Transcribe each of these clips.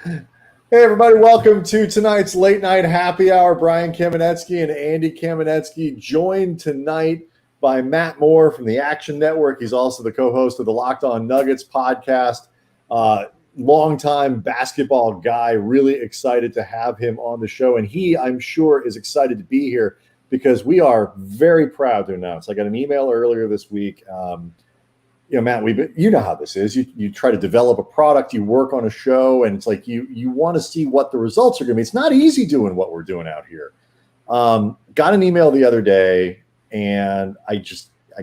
Hey, everybody, welcome to tonight's late night happy hour. Brian Kamenetzky and Andy Kamenetzky joined tonight by Matt Moore from the Action Network. He's also the co-host of the Locked On Nuggets podcast. Longtime basketball guy, really excited to have him on the show. And he, I'm sure, is excited to be here because we are very proud to announce. I got an email earlier this week. Matt, you know how this is. You try to develop a product, you work on a show, and it's like you want to see what the results are going to be. It's not easy doing what we're doing out here. Got an email the other day, and I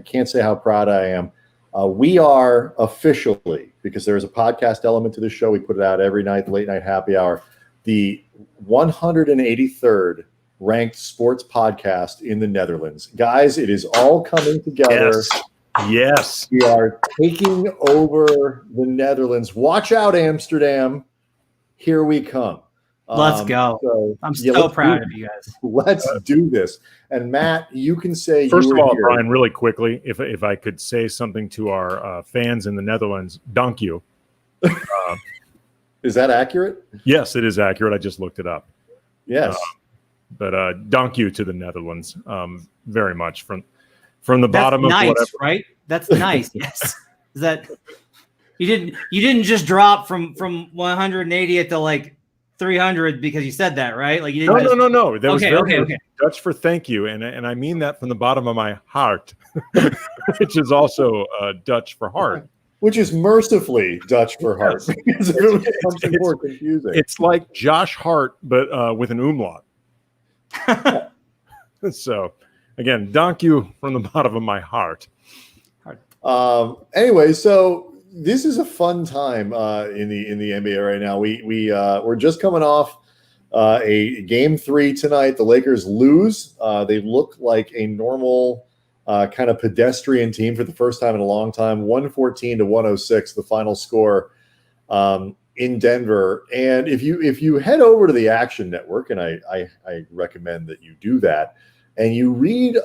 can't say how proud I am. We are officially, because there's a podcast element to the show, we put it out every night, the late night happy hour, the 183rd ranked sports podcast in the Netherlands. Guys, it is all coming together. Yes. We are taking over the Netherlands. Watch out, Amsterdam. Here we come. Let's go. I'm so proud of you guys. Let's do this. And Matt, you can say first of all, here. Brian, really quickly, if I could say something to our fans in the Netherlands, dank you. Is that accurate? Yes, it is accurate. I just looked it up. Yes. But dank you to the Netherlands very much from the bottom of nice, whatever. Right? That's nice. Yes. Is that you didn't just drop from 180 to like 300 because you said that, right? Like you didn't. No. That was okay. Dutch for thank you, and I mean that from the bottom of my heart, which is also Dutch for heart. Which is mercifully Dutch for heart. Because it really becomes more confusing. It's like Josh Hart, but with an umlaut. So. Again, thank you from the bottom of my heart. Anyway, so this is a fun time in the NBA right now. We're just coming off a game 3 tonight. The Lakers lose. They look like a normal kind of pedestrian team for the first time in a long time. 114-106, the final score in Denver. And if you head over to the Action Network, and I recommend that you do that, and you read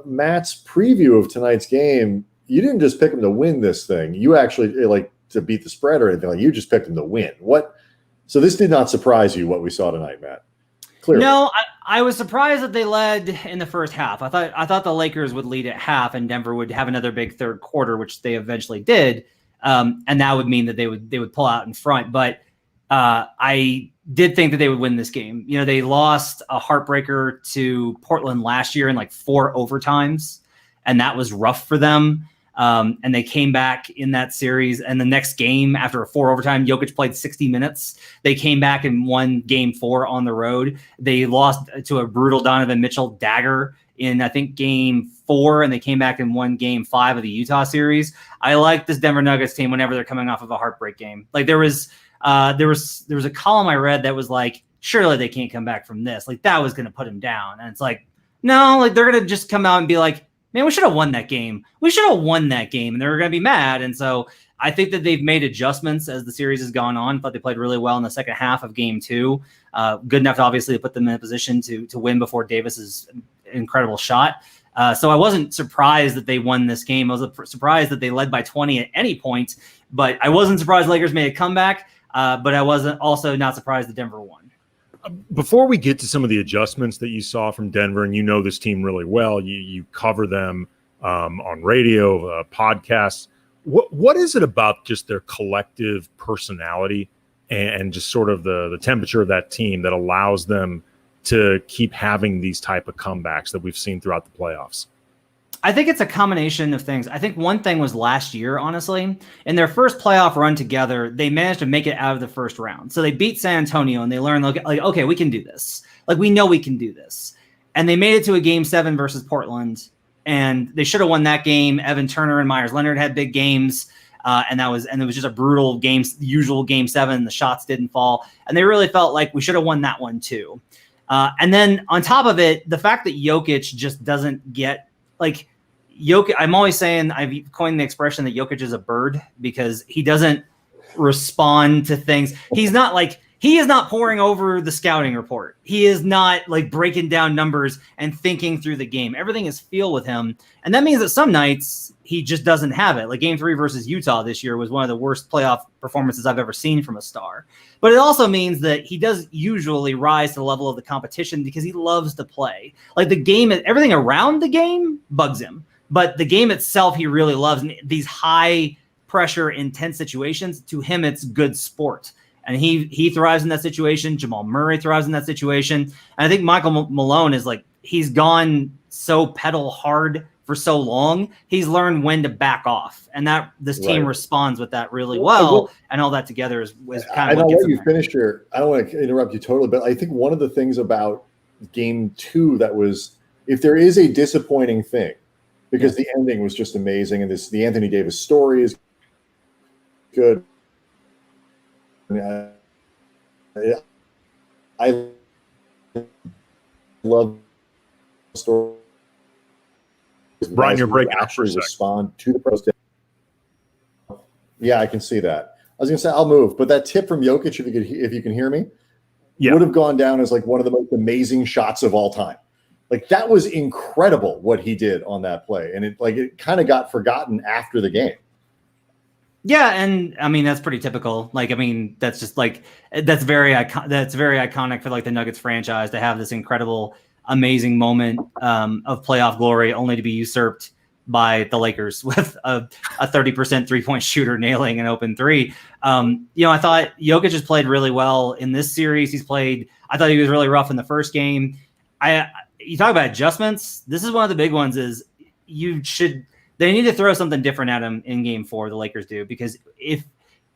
Matt's preview of tonight's game, you didn't just pick him to win this thing. You actually, like, to beat the spread or anything. Like, you just picked him to win. So this did not surprise you, what we saw tonight, Matt? Clearly. No, I was surprised that they led in the first half. I thought the Lakers would lead at half and Denver would have another big third quarter, which they eventually did. And that would mean that they would pull out in front. But I did think that they would win this game. You know, they lost a heartbreaker to Portland last year in like 4 overtimes, and that was rough for them. And they came back in that series. And the next game, after a 4 overtime, Jokic played 60 minutes. They came back and won game 4 on the road. They lost to a brutal Donovan Mitchell dagger in, I think, game 4, and they came back and won game 5 of the Utah series. I like this Denver Nuggets team whenever they're coming off of a heartbreak game. Like there was a column I read that was like, surely they can't come back from this. Like that was going to put him down. And it's like, no, like they're going to just come out and be like, man, we should have won that game. We should have won that game. And they're going to be mad. And so I think that they've made adjustments as the series has gone on. I thought they played really well in the second half of game 2. Good enough to obviously put them in a position to win before Davis's incredible shot. So I wasn't surprised that they won this game. I was surprised that they led by 20 at any point, but I wasn't surprised the Lakers made a comeback. But I wasn't also not surprised that Denver won. Before we get to some of the adjustments that you saw from Denver, and you know this team really well, you cover them on radio, podcasts. What is it about just their collective personality and just sort of the temperature of that team that allows them to keep having these type of comebacks that we've seen throughout the playoffs? I think it's a combination of things. I think one thing was last year, honestly, in their first playoff run together, they managed to make it out of the first round. So they beat San Antonio and they learned like, okay, we can do this. Like, we know we can do this. And they made it to a game 7 versus Portland, and they should have won that game. Evan Turner and Myers Leonard had big games. And it was just a brutal game, usual game 7. The shots didn't fall. And they really felt like we should have won that one too. And then on top of it, the fact that Jokic just doesn't get like, Jokic, I'm always saying, I've coined the expression that Jokic is a bird because he doesn't respond to things. He's not like he is not poring over the scouting report. He is not like breaking down numbers and thinking through the game. Everything is feel with him. And that means that some nights he just doesn't have it. Like Game 3 versus Utah this year was one of the worst playoff performances I've ever seen from a star. But it also means that he does usually rise to the level of the competition because he loves to play. Like the game, everything around the game bugs him. But the game itself, he really loves. And these high pressure, intense situations, to him, it's good sport. And he thrives in that situation. Jamal Murray thrives in that situation. And I think Michael Malone is like, he's gone so pedal hard for so long. He's learned when to back off. And that this team responds with that really well. And all that together is kind of what gets you finish here. I don't want to interrupt you totally, but I think one of the things about Game 2 that was, if there is a disappointing thing, because the ending was just amazing, and the Anthony Davis story is good. I love the story. Brian, you're breaking up actually respond to the protest. Yeah, I can see that. I was going to say I'll move, but that tip from Jokic, if you can hear me, would have gone down as like one of the most amazing shots of all time. Like that was incredible what he did on that play, and it kind of got forgotten after the game. Yeah, and I mean that's pretty typical. Like, I mean, that's just like that's very iconic for like the Nuggets franchise to have this incredible, amazing moment of playoff glory, only to be usurped by the Lakers with a 30% 3-point shooter nailing an open three. I thought Jokic has played really well in this series. I thought he was really rough in the first game. You talk about adjustments. This is one of the big ones. Is they need to throw something different at him in Game 4. The Lakers do, because if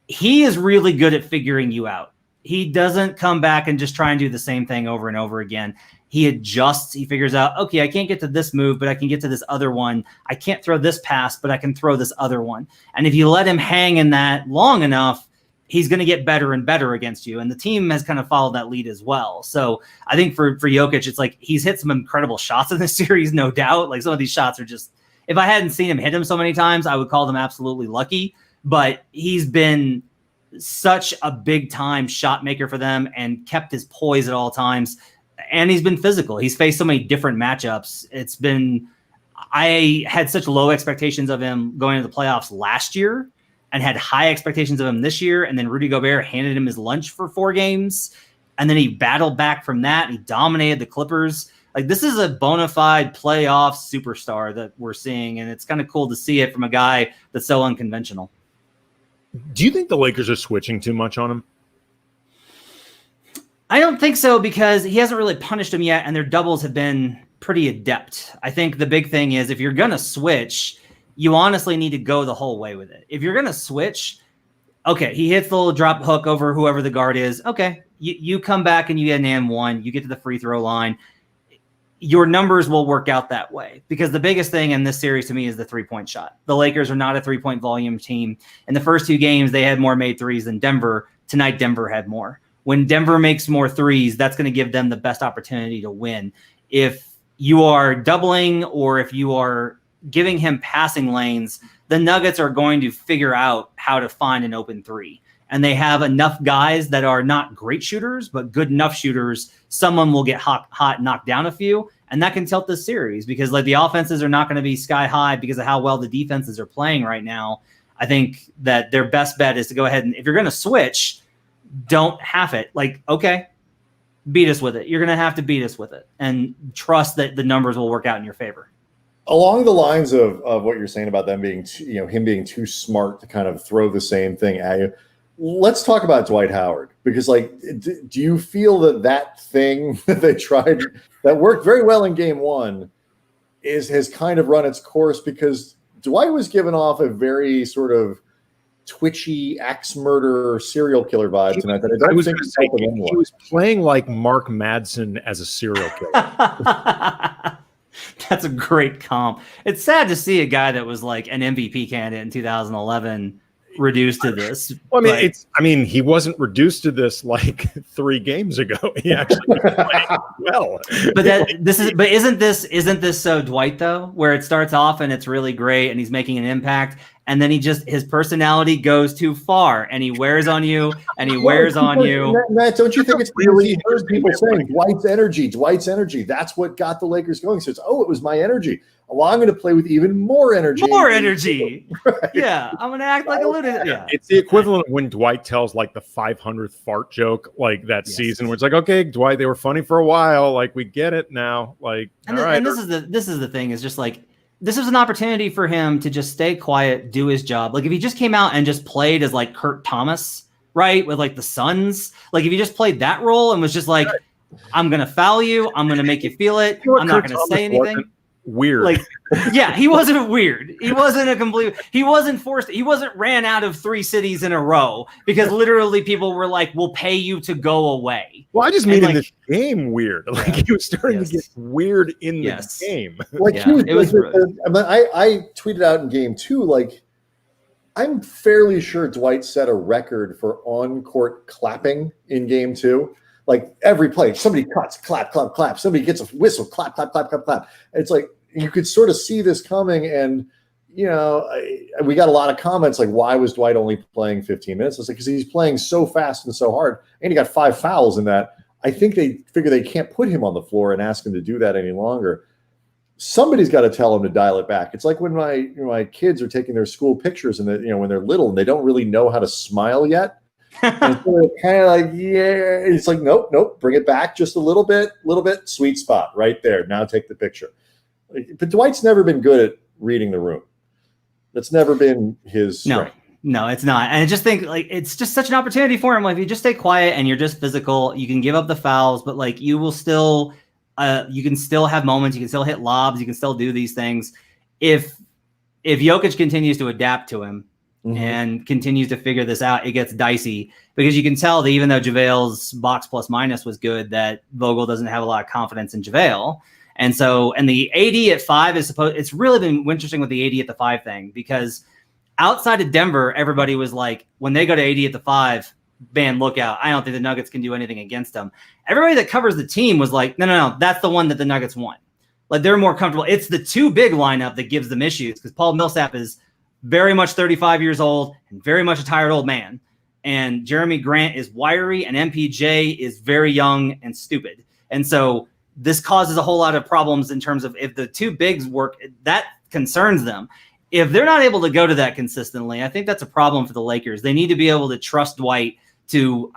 he is really good at figuring you out, he doesn't come back and just try and do the same thing over and over again. He adjusts. He figures out, okay, I can't get to this move, but I can get to this other one. I can't throw this pass, but I can throw this other one. And if you let him hang in that long enough, he's going to get better and better against you. And the team has kind of followed that lead as well. So I think for Jokic, it's like he's hit some incredible shots in this series, no doubt. Like some of these shots are just, if I hadn't seen him hit him so many times, I would call them absolutely lucky. But he's been such a big time shot maker for them and kept his poise at all times. And he's been physical. He's faced so many different matchups. I had such low expectations of him going into the playoffs last year and had high expectations of him this year. And then Rudy Gobert handed him his lunch for 4 games. And then he battled back from that. He dominated the Clippers. Like, this is a bona fide playoff superstar that we're seeing. And it's kind of cool to see it from a guy that's so unconventional. Do you think the Lakers are switching too much on him? I don't think so, because he hasn't really punished him yet, and their doubles have been pretty adept. I think the big thing is if you're going to switch, you honestly need to go the whole way with it. If you're going to switch, okay, he hits the little drop hook over whoever the guard is. Okay, you come back and you get an and one, you get to the free throw line. Your numbers will work out that way, because the biggest thing in this series to me is the 3-point shot. The Lakers are not a 3-point volume team. In the first 2 games, they had more made threes than Denver. Tonight, Denver had more. When Denver makes more threes, that's going to give them the best opportunity to win. If you are doubling or if you are giving him passing lanes, the Nuggets are going to figure out how to find an open three. And they have enough guys that are not great shooters, but good enough shooters. Someone will get hot, knock down a few, and that can tilt this series, because like the offenses are not going to be sky high because of how well the defenses are playing right now. I think that their best bet is to go ahead and, if you're going to switch, don't half it. Like, okay, beat us with it. You're going to have to beat us with it, and trust that the numbers will work out in your favor. Along the lines of what you're saying about them being, him being too smart to kind of throw the same thing at you, let's talk about Dwight Howard, because like, do you feel that thing that they tried that worked very well in Game 1 has kind of run its course? Because Dwight was giving off a very sort of twitchy axe murderer serial killer vibe tonight. That I don't think he was playing like Mark Madsen as a serial killer. That's a great comp. It's sad to see a guy that was like an MVP candidate in 2011 reduced to this. Well, I mean, he wasn't reduced to this like 3 games ago. He actually was playing well. But isn't this so Dwight though, where it starts off and it's really great and he's making an impact, and then his personality goes too far and he wears on you and he wears on you. Matt, don't you think it's really he heard people saying Dwight's energy? That's what got the Lakers going. So it was my energy. Well, I'm going to play with even more energy. Right. Yeah, I'm going to act like a lunatic. Yeah. It's the equivalent of when Dwight tells like the 500th fart joke like that season, where it's like, okay, Dwight, they were funny for a while. Like, we get it now. Like, and this is the thing, is just like, this is an opportunity for him to just stay quiet, do his job. Like if he just came out and just played as like Kurt Thomas, right, with like the Suns, like if he just played that role and was just like, I'm going to foul you, I'm going to make you feel it, I'm not going to say anything. Weird. Like, yeah, he wasn't weird. He wasn't forced. He wasn't ran out of 3 cities in a row because literally people were like, we'll pay you to go away. Well, I just mean in this game weird. Like he was starting to get weird in the game. Like I tweeted out in game 2, like, I'm fairly sure Dwight set a record for on-court clapping in game 2. Like every play, somebody cuts, clap, clap, clap. Somebody gets a whistle, clap, clap, clap, clap, clap. It's like you could sort of see this coming, and we got a lot of comments like, "Why was Dwight only playing 15 minutes?" It's like because he's playing so fast and so hard, and he got 5 fouls in that. I think they figure they can't put him on the floor and ask him to do that any longer. Somebody's got to tell him to dial it back. It's like when my kids are taking their school pictures and when they're little and they don't really know how to smile yet. And so kind of like, it's like, nope, bring it back just a little bit, sweet spot right there. Now take the picture. But Dwight's never been good at reading the room. That's never been his strength. No, it's not. And I just think like it's just such an opportunity for him. Like if you just stay quiet and you're just physical, you can give up the fouls, but like you will still, you can still have moments. You can still hit lobs. You can still do these things. If Jokic continues to adapt to him, and continues to figure this out, it gets dicey because you can tell that even though JaVale's box plus minus was good, that Vogel doesn't have a lot of confidence in JaVale. And the AD at 5 it's really been interesting with the AD at the 5 thing, because outside of Denver, everybody was like, when they go to AD at the 5, man, look out. I don't think the Nuggets can do anything against them. Everybody that covers the team was like, no, that's the one that the Nuggets want. Like they're more comfortable. It's the 2 big lineup that gives them issues because Paul Millsap is very much 35 years old and very much a tired old man. And Jeremy Grant is wiry and MPJ is very young and stupid. And so this causes a whole lot of problems in terms of if the 2 bigs work, that concerns them. If they're not able to go to that consistently, I think that's a problem for the Lakers. They need to be able to trust Dwight to,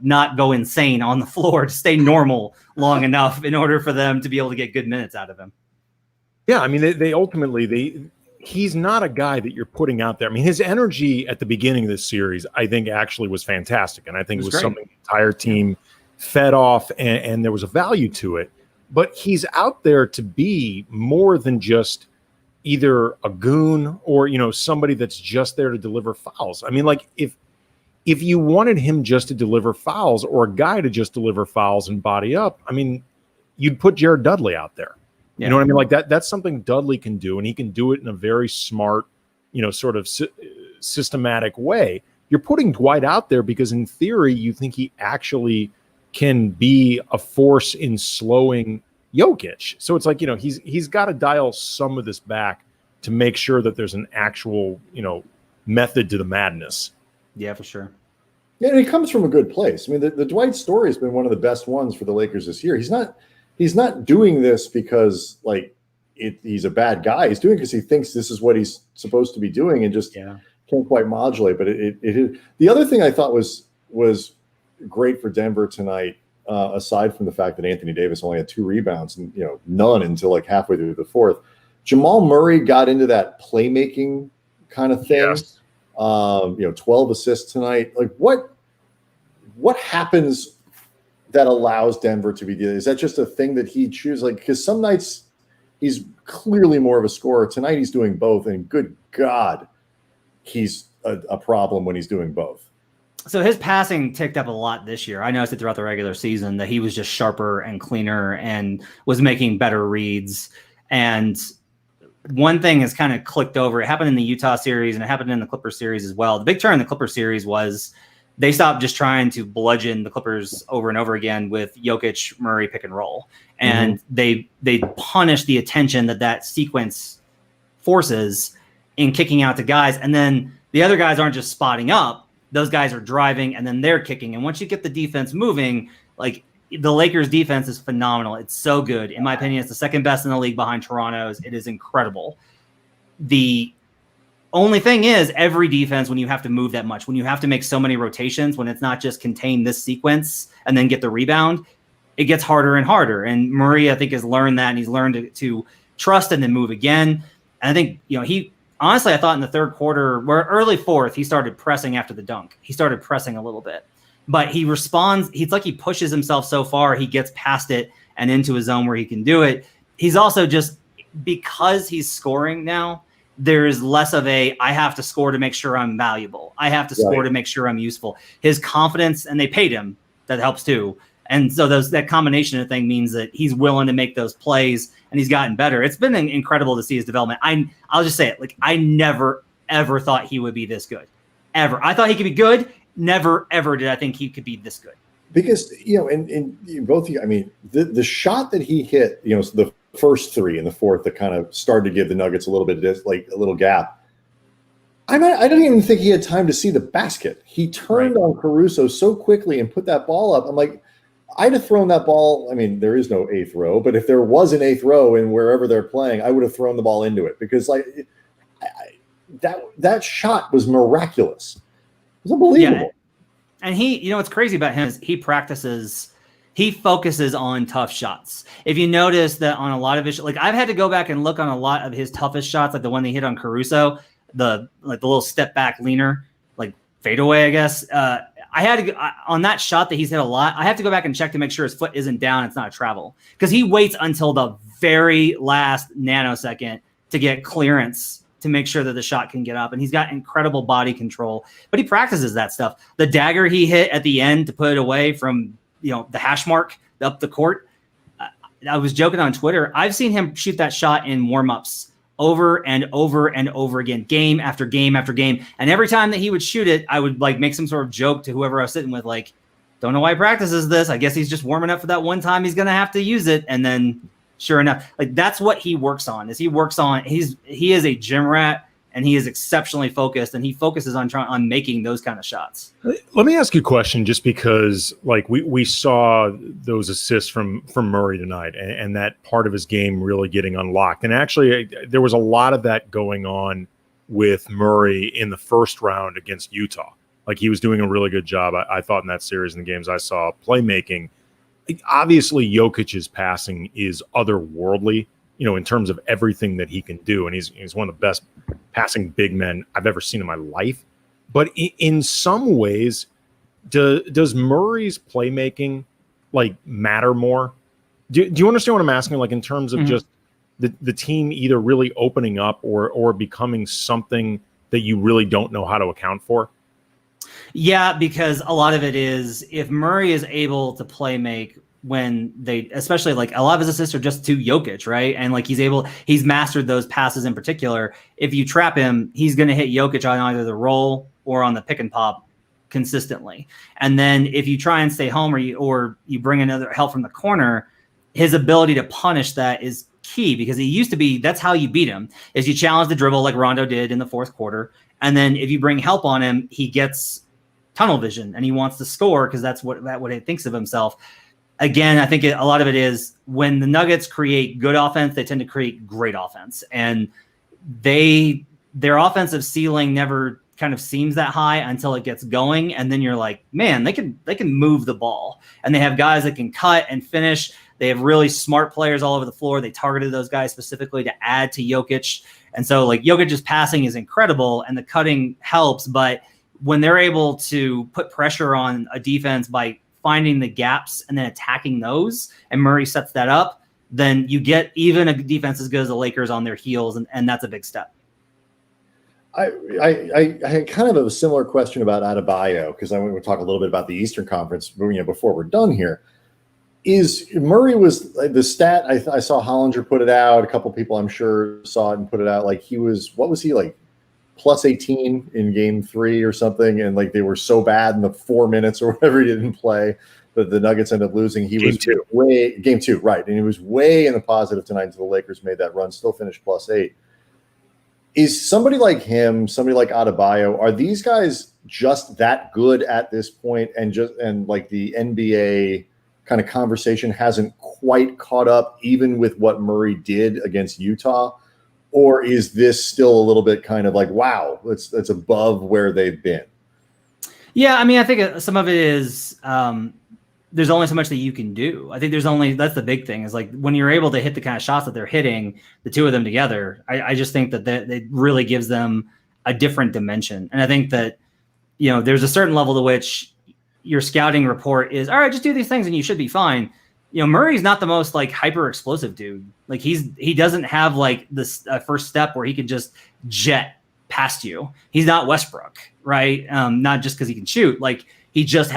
not go insane on the floor, to stay normal long enough in order for them to be able to get good minutes out of him. Yeah, I mean, they ultimately he's not a guy that you're putting out there. I mean, his energy at the beginning of this series, I think, actually was fantastic. And I think it was something the entire team fed off, and there was a value to it. But he's out there to be more than just either a goon or, somebody that's just there to deliver fouls. I mean, like, if you wanted him just to deliver fouls or a guy to just deliver fouls and body up, I mean, you'd put Jared Dudley out there. You know what I mean? Like that's something Dudley can do, and he can do it in a very smart, sort of systematic way. You're putting Dwight out there because in theory, you think he actually can be a force in slowing Jokic. So it's like, he's got to dial some of this back to make sure that there's an actual, method to the madness. Yeah, for sure. Yeah, and he comes from a good place. I mean, the Dwight story has been one of the best ones for the Lakers this year. He's not doing this because he's a bad guy. He's doing it because he thinks this is what he's supposed to be doing and just can't quite modulate. But the other thing I thought was great for Denver tonight, aside from the fact that Anthony Davis only had 2 rebounds and none until like halfway through the 4th. Jamal Murray got into that playmaking kind of thing. Yes. 12 assists tonight. Like what happens that allows Denver to be dealing? Is that just a thing that he chooses? Like, because some nights he's clearly more of a scorer. Tonight he's doing both, and good God, he's a problem when he's doing both. So his passing ticked up a lot this year. I noticed it throughout the regular season that he was just sharper and cleaner and was making better reads. And one thing has kind of clicked over. It happened in the Utah series and it happened in the Clippers series as well. The big turn in the Clippers series was they stopped just trying to bludgeon the Clippers over and over again with Jokic, Murray pick and roll. And they punished the attention that sequence forces in kicking out to guys. And then the other guys aren't just spotting up. Those guys are driving and then they're kicking. And once you get the defense moving, like the Lakers defense is phenomenal. It's so good. In my opinion, it's the second best in the league behind Toronto's. It is incredible. The only thing is every defense, when you have to move that much, when you have to make so many rotations, when it's not just contain this sequence and then get the rebound, it gets harder and harder. And Murray, I think, has learned that, and he's learned to trust and then move again. And I think, he honestly, I thought in the third quarter, or early fourth, he started pressing after the dunk. He started pressing a little bit. But he responds, it's like he pushes himself so far, he gets past it and into a zone where he can do it. He's also just, because he's scoring now, there is less of I have to score to make sure I'm valuable. I have to score to make sure I'm useful. His confidence, and they paid him, that helps too. And so that combination of thing means that he's willing to make those plays and he's gotten better. It's been incredible to see his development. I'll just say it, like I never, ever thought he would be this good. Ever. I thought he could be good. Never, ever did I think he could be this good. Because, and both, the shot that he hit, the first three and the fourth that kind of started to give the Nuggets a little bit of like a little gap. I don't even think he had time to see the basket. He turned on Caruso so quickly and put that ball up. I'm like, I'd have thrown that ball. I mean, there is no eighth row, but if there was an eighth row in wherever they're playing, I would have thrown the ball into it because that shot was miraculous. It was unbelievable. Yeah. And he, what's crazy about him is he focuses on tough shots. If you notice that on a lot of his, like I've had to go back and look on a lot of his toughest shots, like the one they hit on Caruso, the little step back leaner, like fadeaway, I guess. I had to on that shot that he's hit a lot. I have to go back and check to make sure his foot isn't down. It's not a travel because he waits until the very last nanosecond to get clearance to make sure that the shot can get up. And he's got incredible body control, but he practices that stuff. The dagger he hit at the end to put it away from, the hash mark up the court. I was joking on Twitter. I've seen him shoot that shot in warmups over and over and over again, game after game after game. And every time that he would shoot it, I would like make some sort of joke to whoever I was sitting with, like, don't know why he practices this. I guess he's just warming up for that one time he's going to have to use it. And then sure enough, like that's what he works on he is a gym rat and he is exceptionally focused and he focuses on making those kind of shots. Let me ask you a question, just because like we saw those assists from Murray tonight and that part of his game really getting unlocked. And actually there was a lot of that going on with Murray in the first round against Utah. Like he was doing a really good job, I thought, in that series in the games I saw, playmaking. Obviously, Jokic's passing is otherworldly, in terms of everything that he can do. And he's one of the best passing big men I've ever seen in my life. But in some ways, does Murray's playmaking like matter more? Do you understand what I'm asking? Like in terms of just the team either really opening up or becoming something that you really don't know how to account for? Yeah, because a lot of it is if Murray is able to play make when they, especially like a lot of his assists are just to Jokic, right? And like he's mastered those passes in particular. If you trap him, he's going to hit Jokic on either the roll or on the pick and pop consistently. And then if you try and stay home or you bring another help from the corner, his ability to punish that is key because that's how you beat him is you challenge the dribble like Rondo did in the fourth quarter. And then if you bring help on him, he gets tunnel vision and he wants to score because that's what he thinks of himself. Again, I think a lot of it is when the Nuggets create good offense, they tend to create great offense. And their offensive ceiling never kind of seems that high until it gets going. And then you're like, man, they can move the ball. And they have guys that can cut and finish. They have really smart players all over the floor. They targeted those guys specifically to add to Jokic. And so like Jokic's passing is incredible and the cutting helps. But when they're able to put pressure on a defense by finding the gaps and then attacking those, and Murray sets that up, then you get even a defense as good as the Lakers on their heels. And that's a big step. I had kind of a similar question about Adebayo because I want to talk a little bit about the Eastern Conference before we're done here. Is Murray was the stat I saw Hollinger put it out. A couple people I'm sure saw it and put it out. Like what was he like? Plus 18 in game 3 or something. And like, they were so bad in the 4 minutes or whatever he didn't play that the Nuggets ended up losing. He was game 2. Right. And he was way in the positive tonight until the Lakers made that run, still finished plus 8. Is somebody like him, somebody like Adebayo, are these guys just that good at this point? And like the NBA kind of conversation hasn't quite caught up even with what Murray did against Utah? Or is this still a little bit kind of like, wow, that's above where they've been? Yeah, I mean, I think some of it is there's only so much that you can do. I think that's the big thing is like when you're able to hit the kind of shots that they're hitting, the two of them together, I just think that it really gives them a different dimension. And I think that, there's a certain level to which your scouting report is, all right, just do these things and you should be fine. Murray's not the most like hyper explosive dude. Like he doesn't have like this first step where he can just jet past you. He's not Westbrook, right? Not just because he can shoot. Like he doesn't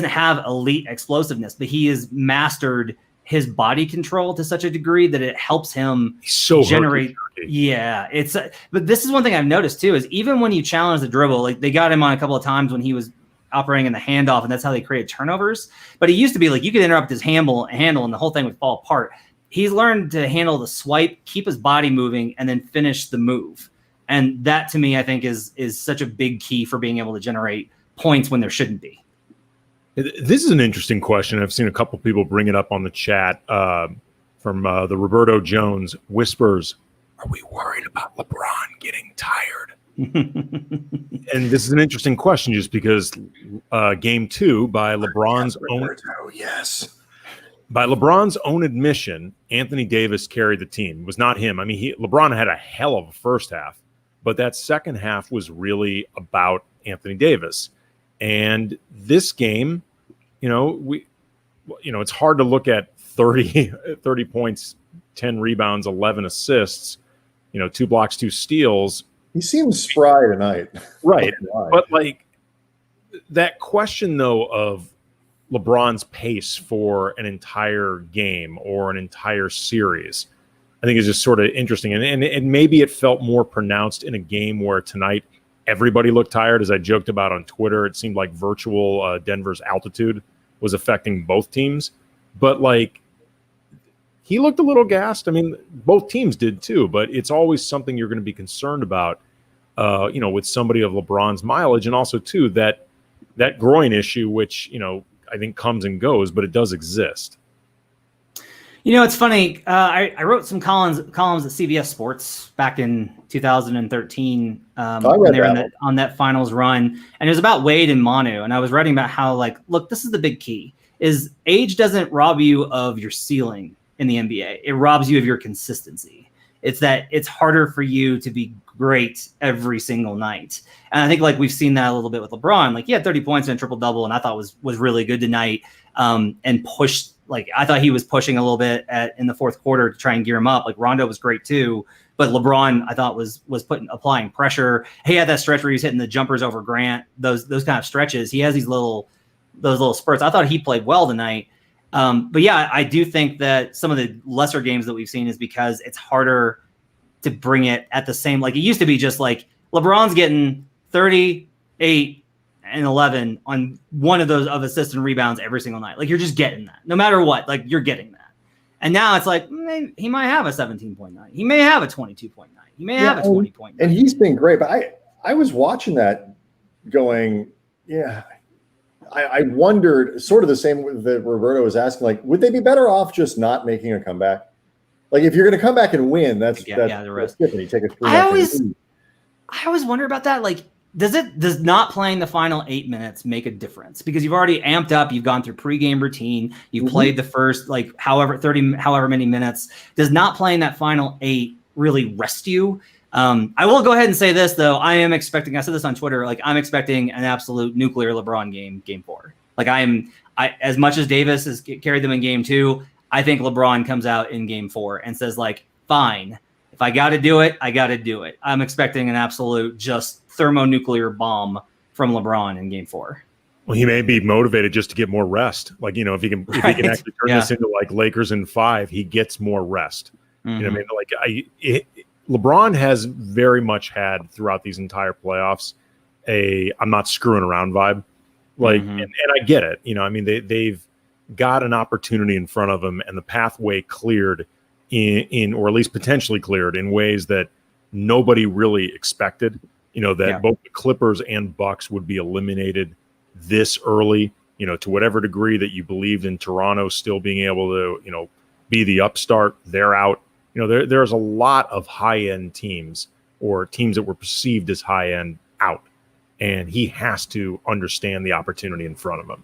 have elite explosiveness, but he has mastered his body control to such a degree that it helps him generate. Yeah, but this is one thing I've noticed too, is even when you challenge the dribble, like they got him on a couple of times when he was operating in the handoff, and that's how they created turnovers. But he used to be like, you could interrupt his handle and the whole thing would fall apart. He's learned to handle the swipe, keep his body moving, and then finish the move. And that to me, I think is such a big key for being able to generate points when there shouldn't be. This is an interesting question. I've seen a couple people bring it up on the chat from the Roberto Jones whispers. Are we worried about LeBron getting tired? And this is an interesting question just because game 2 by LeBron's own admission, Anthony Davis carried the team. It was not him. I mean, LeBron had a hell of a first half, but that second half was really about Anthony Davis. And this game, it's hard to look at 30 points, 10 rebounds, 11 assists, 2 blocks, 2 steals. He seems spry tonight. Right. But like that question though of LeBron's pace for an entire game or an entire series, I think is just sort of interesting. And maybe it felt more pronounced in a game where tonight everybody looked tired. As I joked about on Twitter, it seemed like virtual Denver's altitude was affecting both teams. But like he looked a little gassed. I mean, both teams did too, but it's always something you're going to be concerned about, with somebody of LeBron's mileage. And also too, that groin issue, which, I think comes and goes, but it does exist. It's funny. I wrote some columns at CBS Sports back in 2013 when they were on that finals run, and it was about Wade and Manu. And I was writing about how, like, look, this is the big key: is age doesn't rob you of your ceiling in the NBA; it robs you of your consistency. It's that it's harder for you to be great every single night. And I think like we've seen that a little bit with LeBron. Like he had 30 points and a triple double, and I thought was really good tonight. And pushed. Like I thought he was pushing a little bit in the fourth quarter to try and gear him up. Like Rondo was great too, but LeBron I thought was applying pressure. He had that stretch where he was hitting the jumpers over Grant. Those kind of stretches. He has those little spurts. I thought he played well tonight. But yeah, I do think that some of the lesser games that we've seen is because it's harder to bring it at the same. Like it used to be just like LeBron's getting 38 and 11 on one of those of assists and rebounds every single night. Like you're just getting that no matter what, like you're getting that. And now it's like he might have a 17.9. He may have a 22.9. He may have a 20.9. And he's been great. But I was watching that going, yeah, I wondered sort of the same that Roberto was asking, like, would they be better off just not making a comeback? Like if you're going to come back and win, that's different. You take a 3. I always wonder about that. Like, does not playing the final 8 minutes make a difference? Because you've already amped up, you've gone through pregame routine, you've played the first like however many minutes. Does not playing that final 8 really rest you? I will go ahead and say this though. I am expecting, I said this on Twitter, like I'm expecting an absolute nuclear LeBron game 4. Like I as much as Davis has carried them in game 2, I think LeBron comes out in game 4 and says like, fine, if I got to do it, I got to do it. I'm expecting an absolute just thermonuclear bomb from LeBron in game 4. Well, he may be motivated just to get more rest. Like, if he can actually turn this into like Lakers in 5, he gets more rest. Mm-hmm. You know what I mean? Like LeBron has very much had throughout these entire playoffs I'm not screwing around vibe. Like, and I get it. I mean, they've got an opportunity in front of them and the pathway cleared in or at least potentially cleared in ways that nobody really expected. That both the Clippers and Bucks would be eliminated this early, to whatever degree that you believed in Toronto still being able to, be the upstart, they're out. There's a lot of high-end teams or teams that were perceived as high-end out, and he has to understand the opportunity in front of him.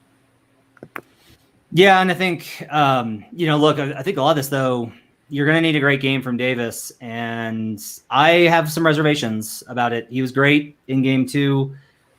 Yeah, and I think, look, I think a lot of this, though, you're going to need a great game from Davis, and I have some reservations about it. He was great in Game 2.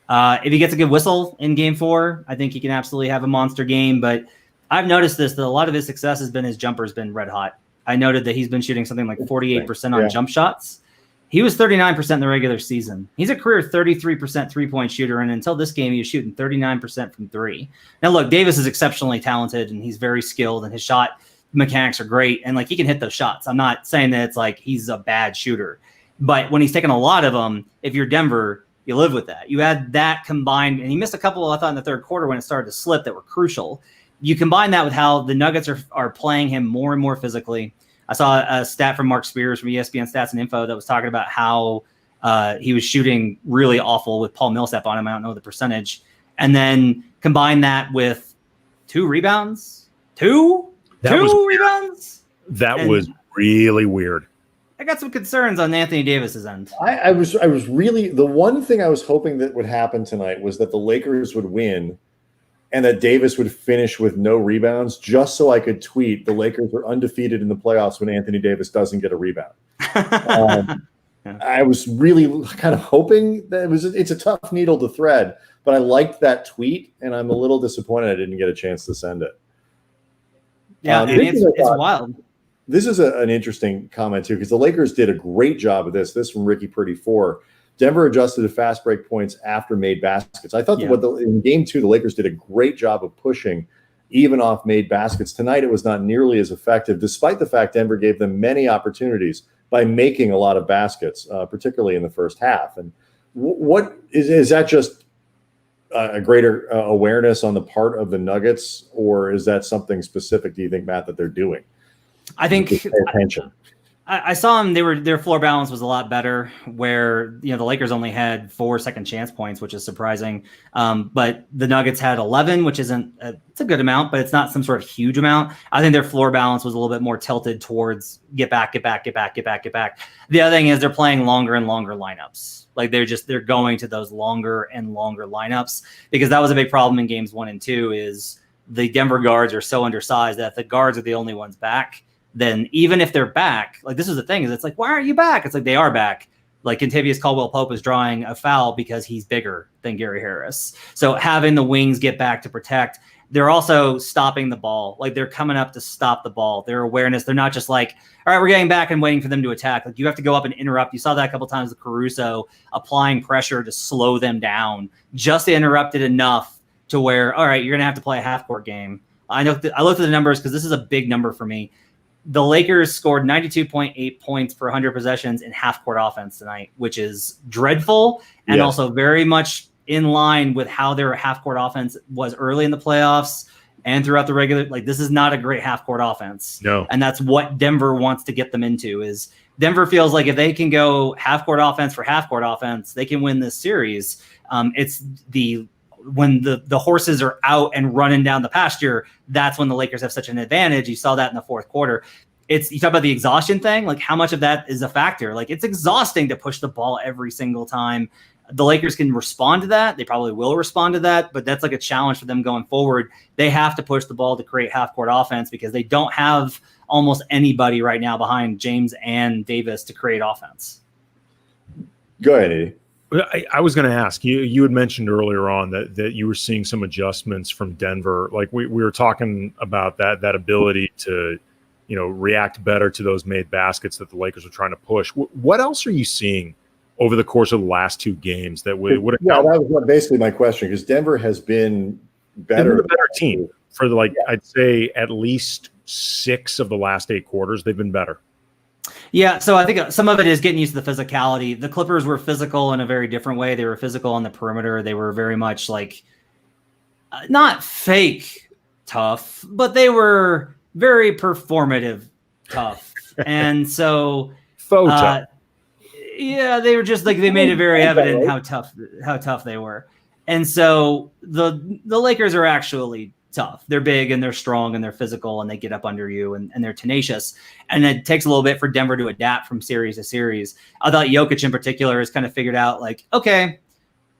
If he gets a good whistle in Game 4, I think he can absolutely have a monster game. But I've noticed that a lot of his success has been his jumper's been red hot. I noted that he's been shooting something like 48% on jump shots. He was 39% in the regular season. He's a career 33% three-point shooter, and until this game, he was shooting 39% from three. Now, look, Davis is exceptionally talented, and he's very skilled, and his shot mechanics are great, and like he can hit those shots. I'm not saying that it's like he's a bad shooter, but when he's taking a lot of them, if you're Denver, you live with that. You add that combined, and he missed a couple, I thought, in the third quarter when it started to slip that were crucial. You combine that with how the Nuggets are playing him more and more physically. I saw a stat from Mark Spears from ESPN Stats and Info that was talking about how he was shooting really awful with Paul Millsap on him. I don't know the percentage. And then combine that with 2 rebounds. Two rebounds? That was really weird. I got some concerns on Anthony Davis's end. I was really, the one thing I was hoping that would happen tonight was that the Lakers would win and that Davis would finish with no rebounds, just so I could tweet the Lakers are undefeated in the playoffs when Anthony Davis doesn't get a rebound. I was really kind of hoping that it's a tough needle to thread, but I liked that tweet, and I'm a little disappointed I didn't get a chance to send it. Yeah, it's wild. This is an interesting comment, too, because the Lakers did a great job of this. This from Ricky Purdy 4. Denver adjusted to fast break points after made baskets. I thought in Game 2, the Lakers did a great job of pushing even off made baskets. Tonight, it was not nearly as effective, despite the fact Denver gave them many opportunities by making a lot of baskets, particularly in the first half. And what is that just a greater awareness on the part of the Nuggets, or is that something specific, do you think, Matt, that they're doing? I think pay attention. I saw them. Their floor balance was a lot better. Where the Lakers only had 4 second chance points, which is surprising. But the Nuggets had 11, which isn't it's a good amount, but it's not some sort of huge amount. I think their floor balance was a little bit more tilted towards get back. The other thing is they're playing longer and longer lineups. Like they're going to those longer and longer lineups, because that was a big problem in games 1 and 2. Is the Denver guards are so undersized that if the guards are the only ones back, then even if they're back, like this is the thing, is it's like, why aren't you back? It's like they are back. Like Kentavious Caldwell-Pope is drawing a foul because he's bigger than Gary Harris. So having the wings get back to protect, they're also stopping the ball. Like they're coming up to stop the ball. Their awareness, they're not just like, all right, we're getting back and waiting for them to attack. Like you have to go up and interrupt. You saw that a couple times with Caruso applying pressure to slow them down, just to interrupt it enough to where, all right, you're going to have to play a half-court game. I looked at the numbers because this is a big number for me. The Lakers scored 92.8 points per 100 possessions in half-court offense tonight, which is dreadful and also very much in line with how their half-court offense was early in the playoffs and throughout the regular. Like this is not a great half-court offense. No. And that's what Denver wants to get them into. Is Denver feels like if they can go half-court offense for half-court offense, they can win this series. It's when the horses are out and running down the pasture, that's when the Lakers have such an advantage. You saw that in the fourth quarter. You talk about the exhaustion thing, like how much of that is a factor? Like it's exhausting to push the ball every single time. The Lakers can respond to that. They probably will respond to that, but that's like a challenge for them going forward. They have to push the ball to create half-court offense because they don't have almost anybody right now behind James and Davis to create offense. Go ahead, Eddie. I was going to ask you. You had mentioned earlier on that you were seeing some adjustments from Denver. Like we were talking about that ability to, react better to those made baskets that the Lakers are trying to push. What else are you seeing over the course of the last 2 games that would account. Yeah, that was basically my question, because Denver has been better. They've been a better team for I'd say at least 6 of the last 8 quarters. They've been better. Yeah, so I think some of it is getting used to the physicality. The Clippers were physical in a very different way. They were physical on the perimeter. They were very much like not fake tough, but they were very performative tough. And so tough. Yeah, they were just like, they made it very evident how tough they were. And so the Lakers are actually tough. They're big and they're strong and they're physical and they get up under you and they're tenacious. And it takes a little bit for Denver to adapt from series to series. I thought Jokic in particular has kind of figured out like, okay,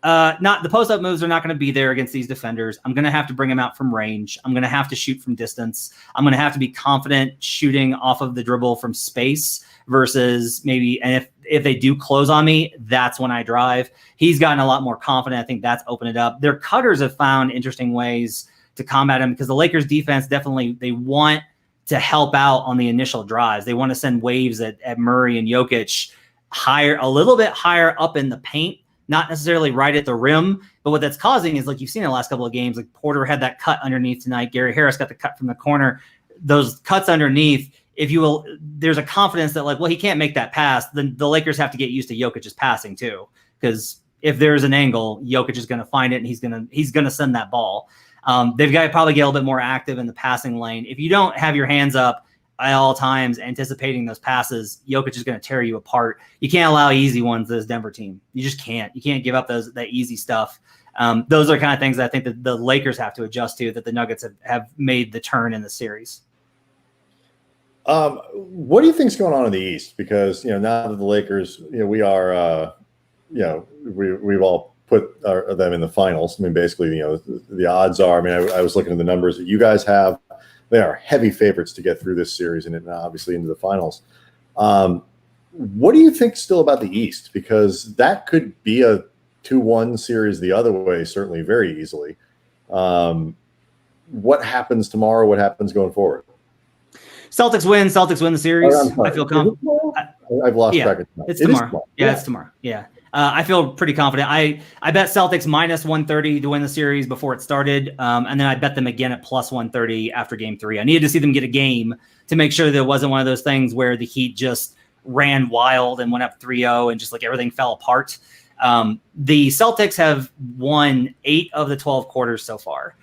not the post-up moves are not going to be there against these defenders. I'm going to have to bring them out from range. I'm going to have to shoot from distance. I'm going to have to be confident shooting off of the dribble from space versus maybe, and if they do close on me, that's when I drive. He's gotten a lot more confident. I think that's opened it up. Their cutters have found interesting ways to combat him because the Lakers defense definitely, they want to help out on the initial drives. They want to send waves at Murray and Jokic a little bit higher up in the paint, not necessarily right at the rim. But what that's causing is, like you've seen in the last couple of games, like Porter had that cut underneath tonight. Gary Harris got the cut from the corner. Those cuts underneath, if you will, there's a confidence that like, well, he can't make that pass. Then the Lakers have to get used to Jokic's passing too. Because if there's an angle, Jokic is going to find it and he's going to send that ball. They've got to probably get a little bit more active in the passing lane. If you don't have your hands up at all times anticipating those passes, Jokic is going to tear you apart. You can't allow easy ones to this Denver team. You just can't. You can't give up that easy stuff. Those are kind of things that I think that the Lakers have to adjust to, that the Nuggets have made the turn in the series. What do you think's going on in the East? Because, now that the Lakers, we are, we've all put them in the finals. I mean, basically, the odds are, I was looking at the numbers that you guys have. They are heavy favorites to get through this series and obviously into the finals. What do you think still about the East? Because that could be a 2-1 series the other way, certainly very easily. What happens tomorrow? What happens going forward? Celtics win the series. I feel confident. I've lost track of time. It's tomorrow. It's tomorrow. Yeah. I feel pretty confident. I bet Celtics minus 130 to win the series before it started. And then I bet them again at plus 130 after game 3. I needed to see them get a game to make sure that it wasn't one of those things where the Heat just ran wild and went up 3-0 and just like everything fell apart. The Celtics have won 8 of the 12 quarters so far.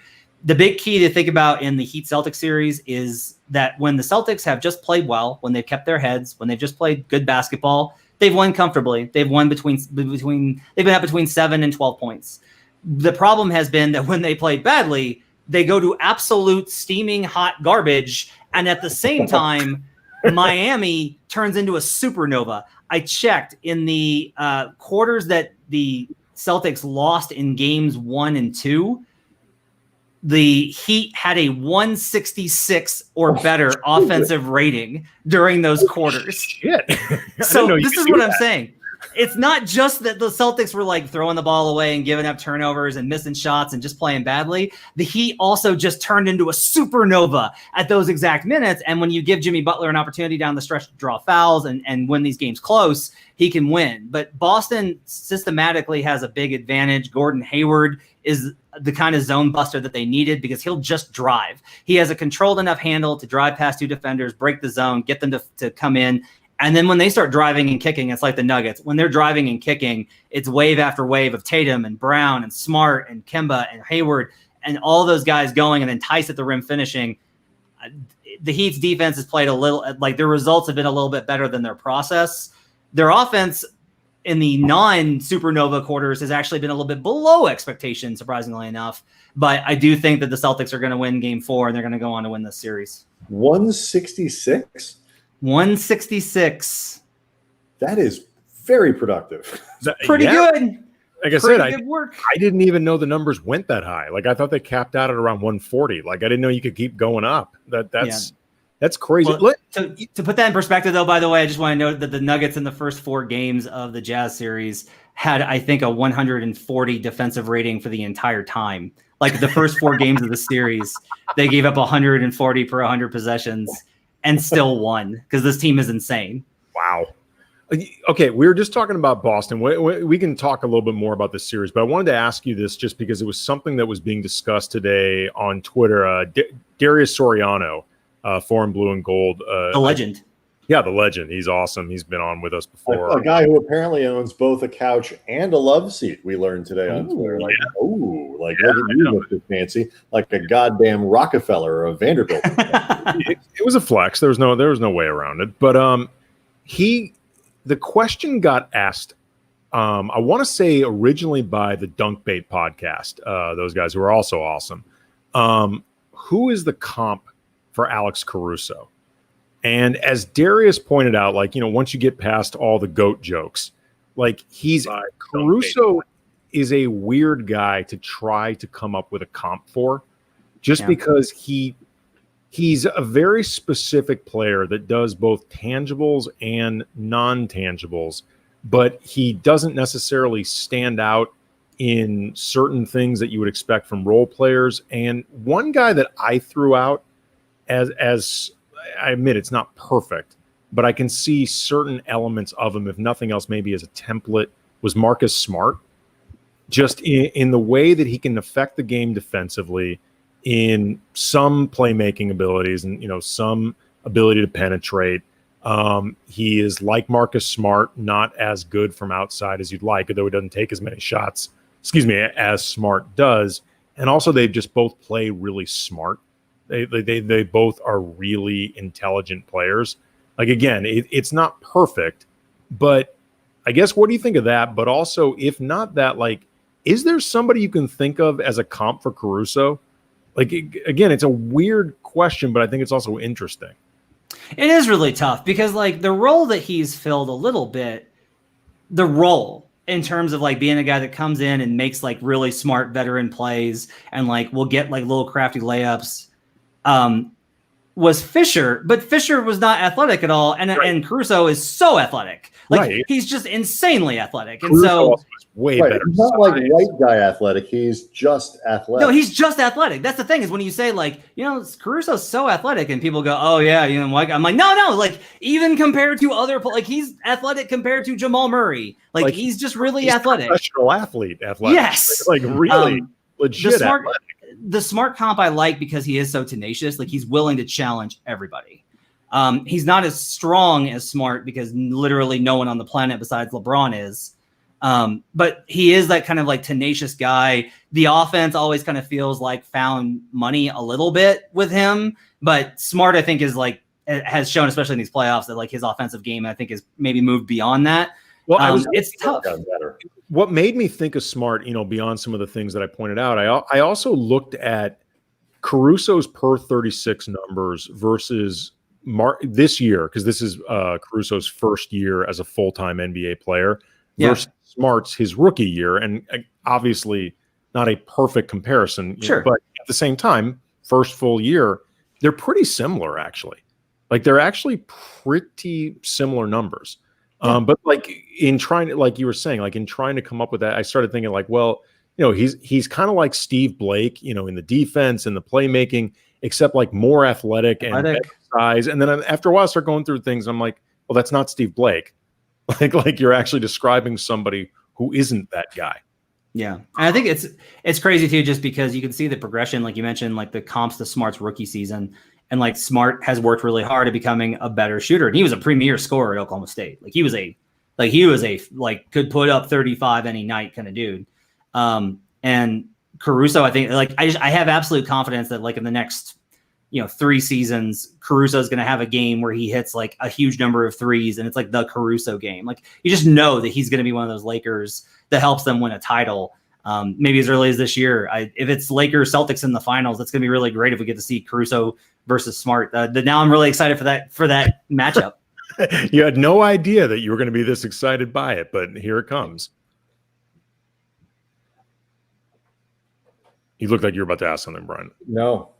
The big key to think about in the Heat-Celtics series is that when the Celtics have just played well, when they've kept their heads, when they've just played good basketball, they've won comfortably. They've won they've been up between 7 and 12 points. The problem has been that when they played badly, they go to absolute steaming hot garbage. And at the same time, Miami turns into a supernova. I checked in the quarters that the Celtics lost in games 1 and 2. The Heat had a 166 or better offensive rating during those quarters. Shit. So this is what I'm saying. It's not just that the Celtics were like throwing the ball away and giving up turnovers and missing shots and just playing badly. The Heat also just turned into a supernova at those exact minutes. And when you give Jimmy Butler an opportunity down the stretch to draw fouls and win these games close, he can win. But Boston systematically has a big advantage. Gordon Hayward is the kind of zone buster that they needed because he'll just drive. He has a controlled enough handle to drive past 2 defenders, break the zone, get them to come in. And then when they start driving and kicking, it's like the Nuggets. When they're driving and kicking, it's wave after wave of Tatum and Brown and Smart and Kemba and Hayward and all those guys going, and then Tice at the rim finishing. The Heat's defense has played a little, like their results have been a little bit better than their process. Their offense in the non-supernova quarters has actually been a little bit below expectation, surprisingly enough. But I do think that the Celtics are going to win game 4 and they're going to go on to win this series. 166? 166. That is very productive. Pretty good. Like I said, good work. I didn't even know the numbers went that high. Like I thought they capped out at around 140. Like I didn't know you could keep going up. That's crazy. Well, to put that in perspective, though, by the way, I just want to note that the Nuggets in the first 4 games of the Jazz series had, I think, a 140 defensive rating for the entire time. Like the first 4 games of the series, they gave up 140 per 100 possessions and still won because this team is insane. Wow. Okay, we were just talking about Boston. We can talk a little bit more about this series, but I wanted to ask you this just because it was something that was being discussed today on Twitter. Darius Soriano, Foreign Blue and Gold. The legend. Yeah, the legend. He's awesome. He's been on with us before. A guy who apparently owns both a couch and a love seat, we learned today on Twitter. Like, look at you, Mr. Fancy, like a goddamn Rockefeller or a Vanderbilt. It was a flex. There was no way around it. But the question got asked, I want to say originally by the Dunk Bait podcast, those guys who are also awesome. Who is the comp for Alex Caruso? And as Darius pointed out, like, once you get past all the GOAT jokes, like Caruso is a weird guy to try to come up with a comp for, just because he's a very specific player that does both tangibles and non-tangibles, but he doesn't necessarily stand out in certain things that you would expect from role players. And one guy that I threw out as I admit it's not perfect, but I can see certain elements of him, if nothing else, maybe as a template, was Marcus Smart. Just in the way that he can affect the game defensively, in some playmaking abilities and some ability to penetrate. He is like Marcus Smart, not as good from outside as you'd like, although he doesn't take as many shots, as Smart does. And also they just both play really smart. They both are really intelligent players. Like, again, it's not perfect, but I guess, what do you think of that? But also, if not that, like, is there somebody you can think of as a comp for Caruso? Like, again, it's a weird question, but I think it's also interesting. It is really tough because, like, the role that he's filled a little bit, the role in terms of like being a guy that comes in and makes like really smart veteran plays and like will get like little crafty layups, was Fisher, but Fisher was not athletic at all. And Caruso is so athletic. Like, he's just insanely athletic. And Caruso is way better. He's not like white guy athletic. He's just athletic. No, he's just athletic. That's the thing, is when you say like, Caruso's so athletic and people go, oh yeah, white guy. I'm like, no, like even compared to other, like he's athletic compared to Jamal Murray. Like he's just really athletic. Professional athlete. Yes. Like really legit athletic. The smart comp I like because he is so tenacious. Like, he's willing to challenge everybody. He's not as strong as Smart because literally no one on the planet besides LeBron is. But he is that kind of like tenacious guy. The offense always kind of feels like found money a little bit with him. But Smart, I think, is like, has shown, especially in these playoffs, that like his offensive game, I think, is maybe moved beyond that. Well, it's tough. What made me think of Smart, beyond some of the things that I pointed out, I also looked at Caruso's per 36 numbers versus this year, because this is Caruso's first year as a full-time NBA player, versus Smart's his rookie year. And obviously not a perfect comparison, sure, but at the same time, first full year, they're pretty similar, actually. Like, they're actually pretty similar numbers. But like in trying to, like you were saying, like in trying to come up with that, I started thinking like, well, he's kind of like Steve Blake, in the defense and the playmaking, except like more athletic and better size. And then after a while, I start going through things. I'm like, well, that's not Steve Blake. Like you're actually describing somebody who isn't that guy. Yeah. And I think it's crazy too, just because you can see the progression, like you mentioned, like the comps to Smart's rookie season. And like Smart has worked really hard at becoming a better shooter. And he was a premier scorer at Oklahoma State. Like he was a could put up 35 any night kind of dude. And Caruso, I think, like I have absolute confidence that like in the next, 3 seasons, Caruso is going to have a game where he hits like a huge number of threes. And it's like the Caruso game. Like, you just know that he's going to be one of those Lakers that helps them win a title. Maybe as early as this year. If it's Lakers Celtics in the finals, that's going to be really great if we get to see Caruso versus Smart. Now I'm really excited for that matchup. You had no idea that you were going to be this excited by it, but here it comes. You look like you're about to ask something, Brian. No.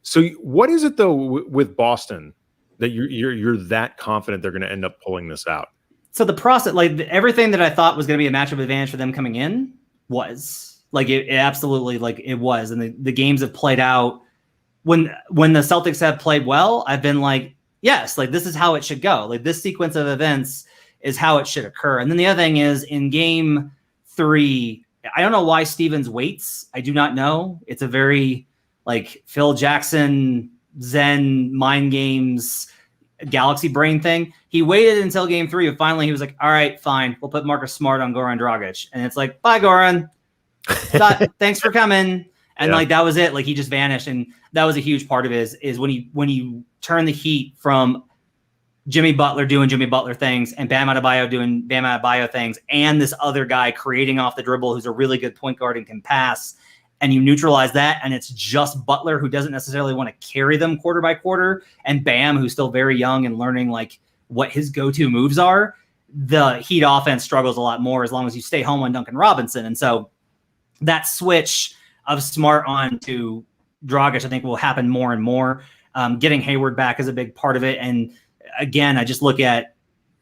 So what is it though with Boston that you're that confident they're going to end up pulling this out? So the process, like everything that I thought was going to be a matchup advantage for them coming in was like it absolutely, like it was. And the games have played out when the Celtics have played well. I've been like, yes, like this is how it should go. Like this sequence of events is how it should occur. And then the other thing is in game 3, I don't know why Stevens waits. I do not know. It's a very like Phil Jackson, Zen mind games, galaxy brain thing. He waited until game 3 and finally he was like, all right, fine. We'll put Marcus Smart on Goran Dragic. And it's like, bye Goran. Thanks for coming. And like, that was it. Like he just vanished. And that was a huge part of it is when you turn the heat from Jimmy Butler doing Jimmy Butler things and Bam Adebayo doing Bam Adebayo things and this other guy creating off the dribble who's a really good point guard and can pass, and you neutralize that and it's just Butler who doesn't necessarily want to carry them quarter by quarter, and Bam who's still very young and learning like what his go-to moves are, the Heat offense struggles a lot more as long as you stay home on Duncan Robinson. And so that switch of Smart on to Dragic I think will happen more and more. Getting Hayward back is a big part of it. And again, I just look at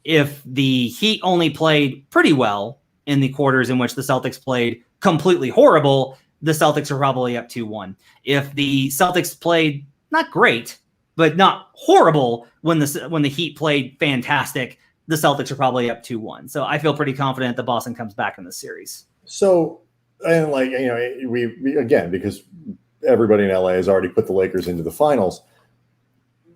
if the Heat only played pretty well in the quarters in which the Celtics played completely horrible, the Celtics are probably up 2-1. If the Celtics played not great, but not horrible when the Heat played fantastic, the Celtics are probably up 2-1. So I feel pretty confident that Boston comes back in the series. So, and like, you know, we again, because everybody in LA has already put the Lakers into the finals.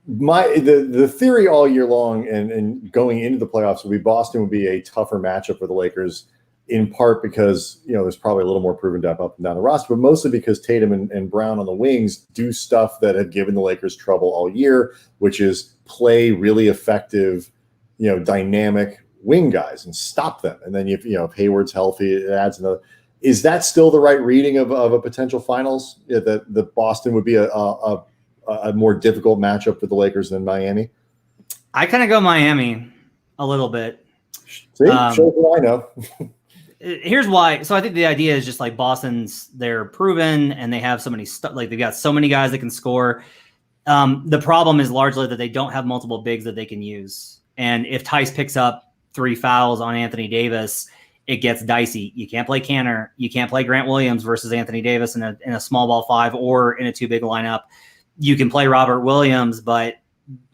The theory all year long and going into the playoffs would be Boston would be a tougher matchup for the Lakers, in part because, you know, there's probably a little more proven depth up and down the roster, but mostly because Tatum and Brown on the wings do stuff that have given the Lakers trouble all year, which is play really effective, you know, dynamic wing guys and stop them. And then if Hayward's healthy, it adds another. Is that still the right reading of a potential finals? Yeah, that Boston would be a more difficult matchup for the Lakers than Miami? I kind of go Miami a little bit. See, shows what I know. Here's why. So I think the idea is just like they're proven and they have so many like they've got so many guys that can score. The problem is largely that they don't have multiple bigs that they can use. And if Tice picks up 3 fouls on Anthony Davis, it gets dicey. You can't play Canner. You can't play Grant Williams versus Anthony Davis in a small ball 5 or in a 2 big lineup. You can play Robert Williams, but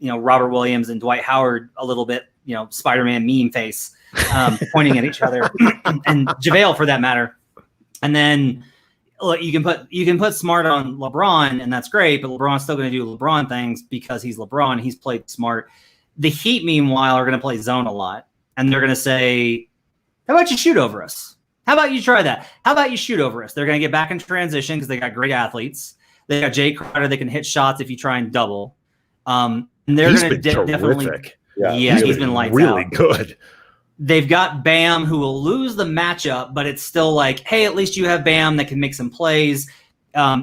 Robert Williams and Dwight Howard a little bit, Spider-Man meme face, pointing at each other, and JaVale for that matter. And then look, you can put Smart on LeBron, and that's great, but LeBron's still going to do LeBron things because he's LeBron. He's played Smart. The Heat, meanwhile, are going to play zone a lot, and they're going to say, "How about you shoot over us? How about you try that? How about you shoot over us?" They're going to get back in transition because they got great athletes. They got Jay Crowder. They can hit shots if you try and double. And they're going to definitely. Yeah, he's been lights really out. Good. They've got Bam, who will lose the matchup, but it's still like, hey, at least you have Bam that can make some plays.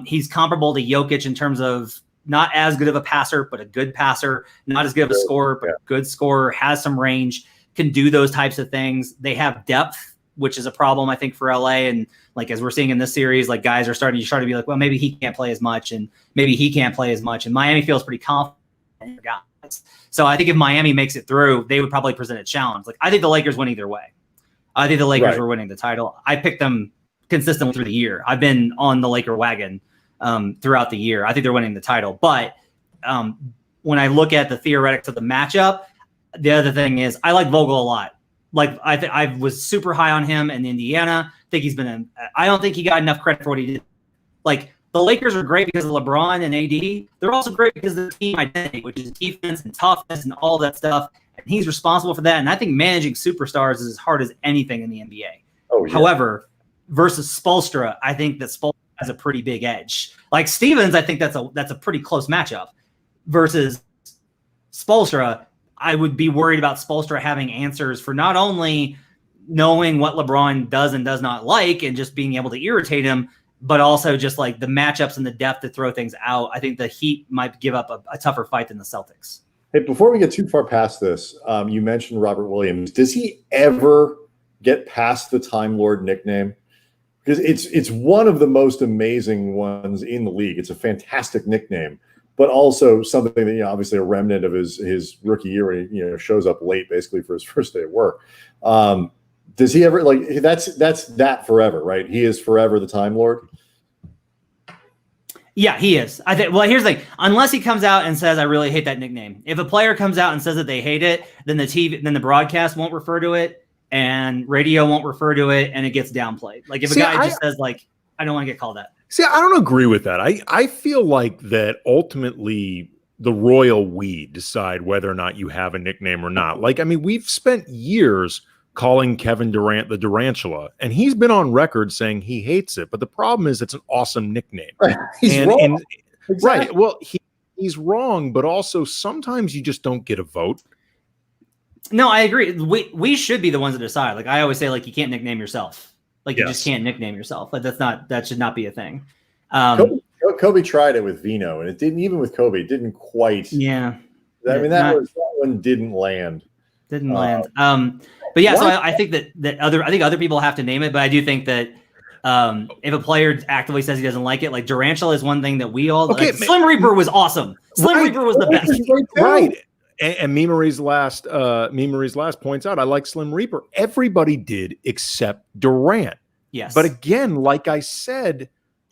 He's comparable to Jokic in terms of not as good of a passer, but a good passer. Not as good of a scorer, but a good scorer. Has some range. Can do those types of things. They have depth, which is a problem, I think, for LA. And like as we're seeing in this series, like guys are starting to be like, well, maybe he can't play as much, and maybe he can't play as much. And Miami feels pretty confident in their guys. So I think if Miami makes it through, they would probably present a challenge. Like I think the Lakers win either way. I think the Lakers were winning the title. I picked them consistently through the year. I've been on the Laker wagon throughout the year. I think they're winning the title. But when I look at the theoretics of the matchup, the other thing is I like Vogel a lot. Like I was super high on him in Indiana. I don't think he got enough credit for what he did. Like the Lakers are great because of LeBron and AD. They're also great because of the team identity, which is defense and toughness and all that stuff. And he's responsible for that. And I think managing superstars is as hard as anything in the NBA. Oh, yeah. However, versus Spoelstra, I think that Spoelstra has a pretty big edge. Like Stevens, I think that's a pretty close matchup. Versus Spoelstra, I would be worried about Spoelstra having answers for not only knowing what LeBron does and does not like and just being able to irritate him, but also just like the matchups and the depth to throw things out. I think the Heat might give up a tougher fight than the Celtics. Hey, before we get too far past this, you mentioned Robert Williams. Does he ever get past the Time Lord nickname? Because it's one of the most amazing ones in the league. It's a fantastic nickname, but also something that, obviously a remnant of his rookie year when he, shows up late basically for his first day at work. Does he ever that's that forever, right? He is forever the Time Lord. Yeah, he is. I think. Well, here's the thing. Unless he comes out and says, "I really hate that nickname." If a player comes out and says that they hate it, then the broadcast won't refer to it, and radio won't refer to it, and it gets downplayed. Like if a guy just says, "Like, I don't want to get called that." See, I don't agree with that. I feel like that ultimately the royal we decide whether or not you have a nickname or not. Like, I mean, we've spent years calling Kevin Durant the Durantula, and he's been on record saying he hates it. But the problem is it's an awesome nickname. Right. He's wrong. Exactly. Right. Well, he's wrong, but also sometimes you just don't get a vote. No, I agree. We should be the ones that decide. Like I always say, like you can't nickname yourself. Like you just can't nickname yourself. Like that should not be a thing. Kobe tried it with Vino, and it didn't. Even with Kobe, it didn't quite. Yeah. I mean, that one didn't land. Didn't land. But yeah, so I think that other people have to name it, but I do think that if a player actively says he doesn't like it, like Durantula is one thing that we all like, Slim Reaper was awesome. Slim Reaper was the best. Right. And Memory's last points out, I like Slim Reaper. Everybody did except Durant. Yes. But again, like I said,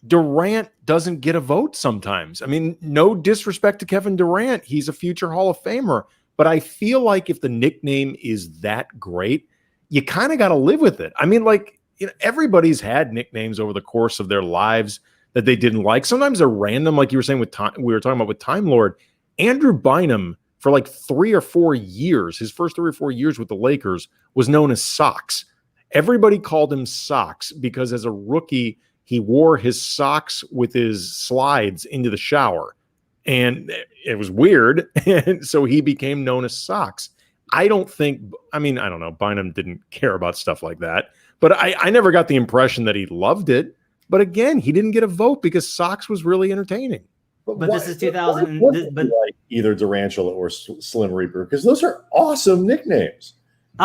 Durant doesn't get a vote sometimes. I mean, no disrespect to Kevin Durant. He's a future Hall of Famer. But I feel like if the nickname is that great, you kind of got to live with it. I mean, like, everybody's had nicknames over the course of their lives that they didn't like. Sometimes they're random, like you were saying we were talking about with Time Lord. Andrew Bynum, for like 3 or 4 years, his first 3 or 4 years with the Lakers, was known as Socks. Everybody called him Socks because as a rookie, he wore his socks with his slides into the shower. And it was weird. And so he became known as Socks. I don't know. Bynum didn't care about stuff like that. But I never got the impression that he loved it. But again, he didn't get a vote because Socks was really entertaining. But this is 2000. Like either Durantula or Slim Reaper, because those are awesome nicknames.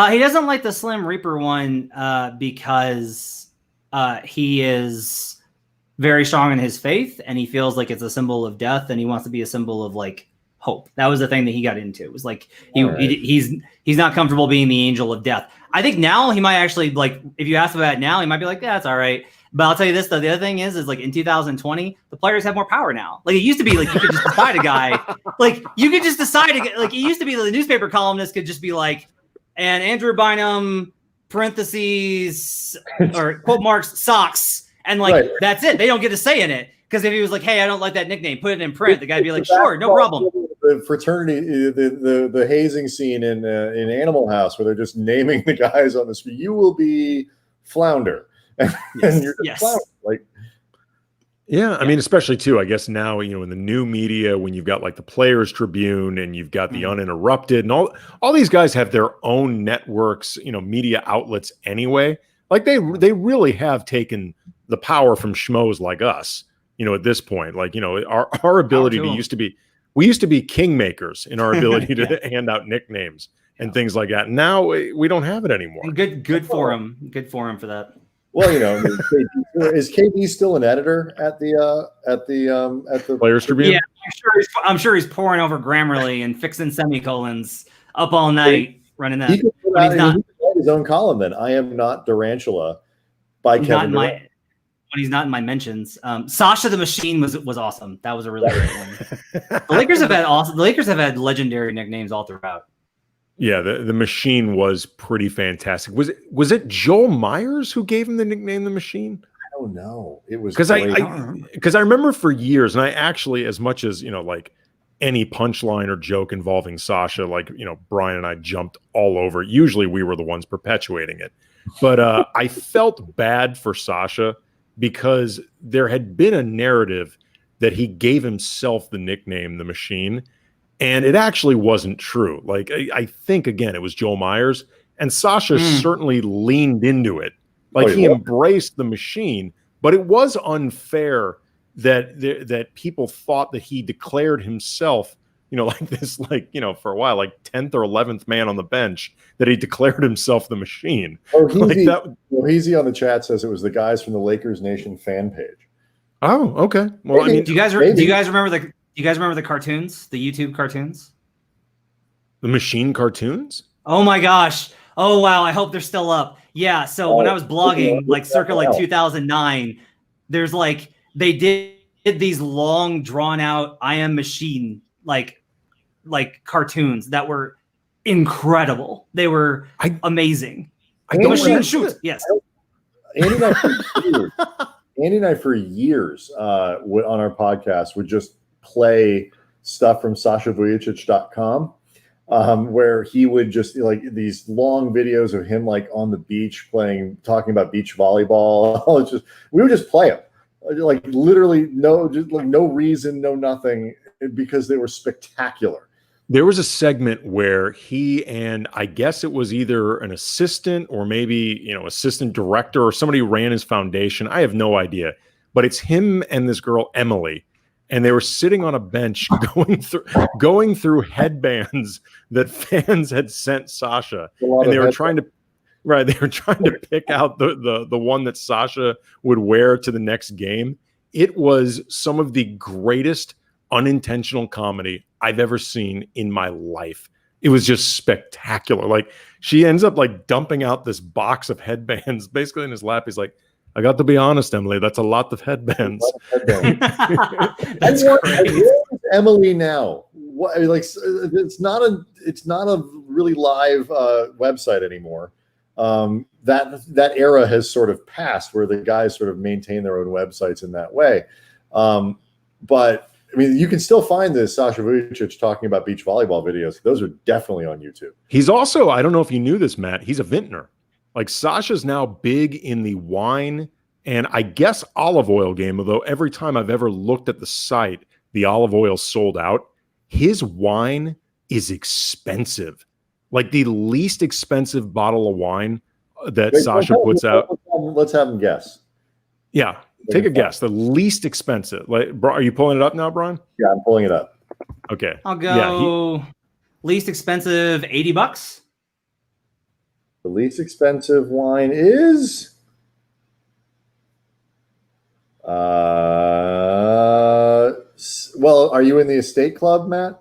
He doesn't like the Slim Reaper one because he is very strong in his faith, and he feels like it's a symbol of death, and he wants to be a symbol of like hope. That was the thing that he got into. It was like he's not comfortable being the angel of death. I think now he might actually, like, if you ask about it now, he might be like, yeah, that's all right. But I'll tell you this though, the other thing is like in 2020, the players have more power now. Like it used to be like you could just decide a guy, like you could just decide to like it used to be the newspaper columnist could just be like, and Andrew Bynum parentheses or quote marks Socks. And like that's it. They don't get to say in it. Because if he was like, hey, I don't like that nickname, put it in print, the guy'd be like, sure, no problem. The fraternity, the hazing scene in Animal House where they're just naming the guys on the street. You will be Flounder. And you're just Flounder. Like, yeah, I mean, especially too, I guess now, in the new media, when you've got like the Players Tribune and you've got the Uninterrupted and all these guys have their own networks, media outlets anyway. Like they really have taken the power from schmoes like us, at this point. Like, our ability we used to be kingmakers in our ability to hand out nicknames and things like that. Now we don't have it anymore. Good for him. Good for him for that. Well, is KD still an editor at the Players Tribune? Yeah, I'm sure he's pouring over Grammarly and fixing semicolons up all night running that. He could write his own column then. I am not Durantula by Kevin Durant. When he's not in my mentions. Sasha the Machine was awesome. That was a really great one. The Lakers have had legendary nicknames all throughout. Yeah, the Machine was pretty fantastic. Was it Joel Myers who gave him the nickname the Machine? I don't know. It was because I remember for years, and I actually, as much as like any punchline or joke involving Sasha, like Brian and I jumped all over. Usually we were the ones perpetuating it, but I felt bad for Sasha because there had been a narrative that he gave himself the nickname the Machine. And it actually wasn't true. Like, I think, again, it was Joel Myers. And Sasha certainly leaned into it. Like, he embraced the Machine. But it was unfair that people thought that he declared himself, like this, for a while, like 10th or 11th man on the bench, that he declared himself the Machine. Oh, Heezy on the chat says it was the guys from the Lakers Nation fan page. Oh, okay. Well, do you guys remember the cartoons, the YouTube cartoons? The Machine cartoons? Oh my gosh. Oh wow, I hope they're still up. Yeah, so when I was blogging, like circa 2009, there's like they did did these long, drawn out I Am Machine like cartoons that were incredible. They were amazing. Machine shoot. Yes. Andy and I for years on our podcast would just play stuff from SashaVujicic.com where he would just like these long videos of him like on the beach talking about beach volleyball. We would just play them. Like literally no reason, no nothing, because they were spectacular. There was a segment where he and I guess it was either an assistant or maybe, assistant director or somebody who ran his foundation. I have no idea, but it's him and this girl, Emily. And they were sitting on a bench going through headbands that fans had sent Sasha. And they were trying to pick out the one that Sasha would wear to the next game. It was some of the greatest unintentional comedy I've ever seen in my life. It was just spectacular. Like she ends up like dumping out this box of headbands basically in his lap. He's like, I got to be honest, Emily, that's a lot of headbands. That's great. Where is Emily now? What, like it's not a really live website anymore. That era has sort of passed where the guys sort of maintain their own websites in that way. But I mean, you can still find this Sasha Vujicic talking about beach volleyball videos. Those are definitely on YouTube. He's also, I don't know if you knew this, Matt, he's a vintner. Like Sasha's now big in the wine and I guess olive oil game, although every time I've ever looked at the site, the olive oil sold out. His wine is expensive. Like the least expensive bottle of wine that Sasha puts out. Let's have him guess. Yeah. Take a guess. The least expensive. Like, are you pulling it up now, Brian? Yeah, I'm pulling it up. Okay. I'll go least expensive, $80. The least expensive wine is well, are you in the estate club, Matt?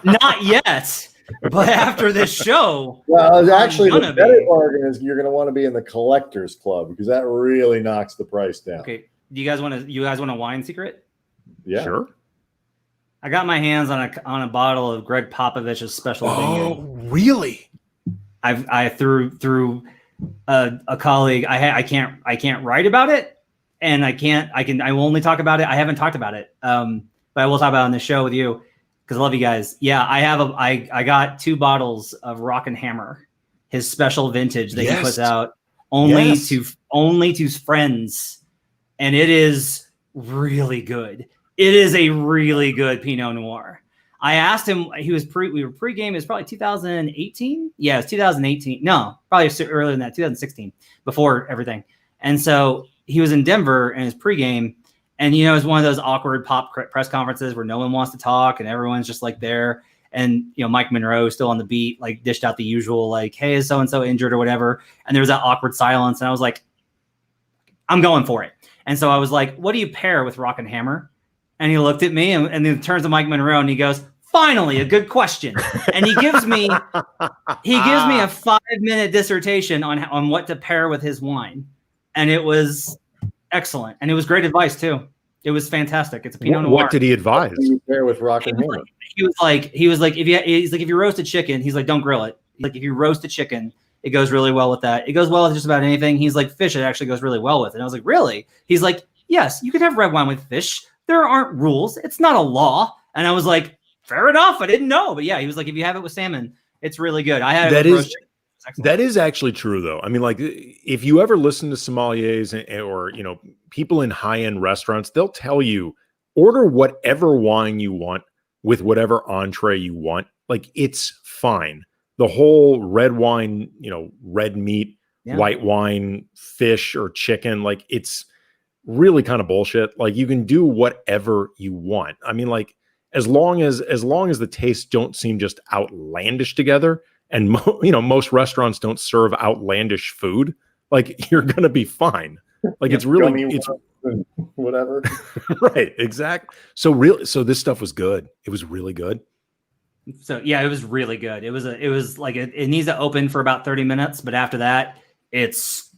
Not yet. But after this show, well, actually, the better bargain is you're going to want to be in the collectors club because that really knocks the price down. Okay, do you guys want a wine secret? Yeah, sure. I got my hands on a bottle of Gregg Popovich's special vineyard. Oh, really? I through a colleague. I can't write about it, and I will only talk about it. I haven't talked about it, but I will talk about it on the show with you. Because I love you guys. Yeah, I got 2 bottles of Rock and Hammer, his special vintage that he puts out only to friends, and it is really good. It is a really good Pinot Noir. I asked him. We were pregame. It was probably 2018. Yeah, it's 2018. No, probably earlier than that, 2016, before everything. And so he was in Denver and his pregame. And, it's one of those awkward pop press conferences where no one wants to talk and everyone's just like there. And, Mike Monroe still on the beat, like dished out the usual, like, hey, is so-and-so injured or whatever. And there was that awkward silence. And I was like, I'm going for it. And so I was like, what do you pair with Rock and Hammer? And he looked at me and then turns to Mike Monroe and he goes, finally, a good question. And he gives me a 5-minute dissertation on what to pair with his wine. And it was excellent, and it was great advice too. It was fantastic. It's a Pinot Noir. What did he advise? Pair with Rock and Hammer. He was like, if you roast a chicken, he's like, don't grill it. Like if you roast a chicken, it goes really well with that. It goes well with just about anything. He's like, fish, it actually goes really well with. And I was like, really? He's like, yes, you can have red wine with fish. There aren't rules. It's not a law. And I was like, fair enough. I didn't know, but yeah, he was like, if you have it with salmon, it's really good. I had that is actually true, though. I mean, like, if you ever listen to sommeliers or, people in high-end restaurants, they'll tell you, order whatever wine you want with whatever entree you want. Like, it's fine. The whole red wine, red meat, white wine, fish, or chicken, like, it's really kind of bullshit. Like, you can do whatever you want. I mean, like, as long as the tastes don't seem just outlandish together, and most restaurants don't serve outlandish food, like you're gonna be fine. Like it's whatever. Right, exactly. So this stuff was good. It was really good. So yeah, it was really good. It needs to open for about 30 minutes, but after that, it's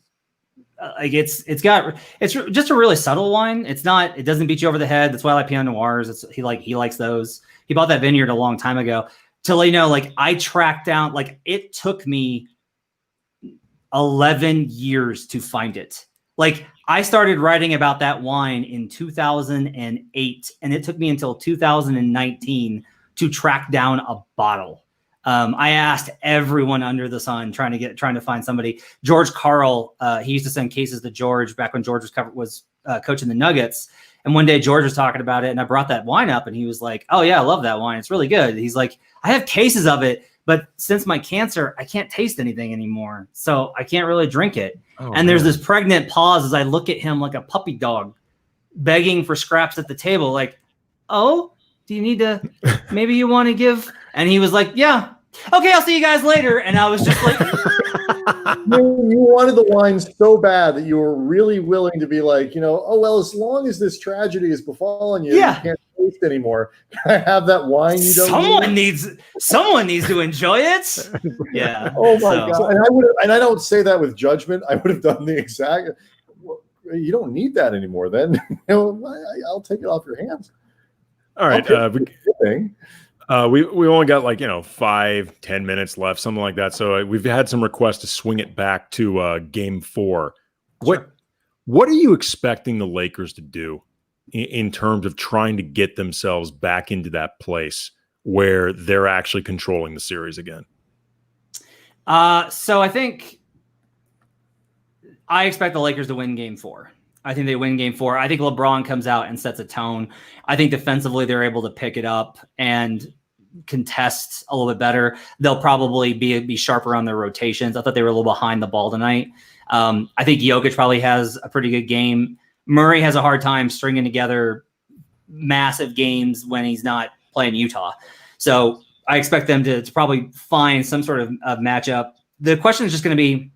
Like it's just a really subtle wine. It doesn't beat you over the head. That's why I like Pinot Noirs. He likes those. He bought that vineyard a long time ago. To let you know, like I tracked down, like it took me 11 years to find it. Like I started writing about that wine in 2008, and it took me until 2019 to track down a bottle. I asked everyone under the sun trying to find somebody. George Carl, he used to send cases to George back when George was coaching the Nuggets. And one day George was talking about it, and I brought that wine up, and he was like, "Oh yeah, I love that wine. It's really good." He's like, "I have cases of it, but since my cancer, I can't taste anything anymore, so I can't really drink it." There's this pregnant pause as I look at him like a puppy dog, begging for scraps at the table, like, "Oh, do you need to? Maybe you want to give?" And he was like, "Yeah, okay, I'll see you guys later." And I was just like, you wanted the wine so bad that you were really willing to be like, oh, well, as long as this tragedy has befallen you, you can't taste anymore. Can I have that wine you don't Someone needs to enjoy it. Yeah. Oh my God. And I don't say that with judgment. I would have done the exact. You don't need that anymore then. I'll take it off your hands. All right. We only got 5-10 minutes left, something like that. So we've had some requests to swing it back to Game 4. Sure. What are you expecting the Lakers to do in terms of trying to get themselves back into that place where they're actually controlling the series again? So I think I expect the Lakers to win Game 4. I think they win Game 4. I think LeBron comes out and sets a tone. I think defensively they're able to pick it up and contest a little bit better. They'll probably be sharper on their rotations. I thought they were a little behind the ball tonight. I think Jokic probably has a pretty good game. Murray has a hard time stringing together massive games when he's not playing Utah. So I expect them to probably find some sort of matchup. The question is just going to be,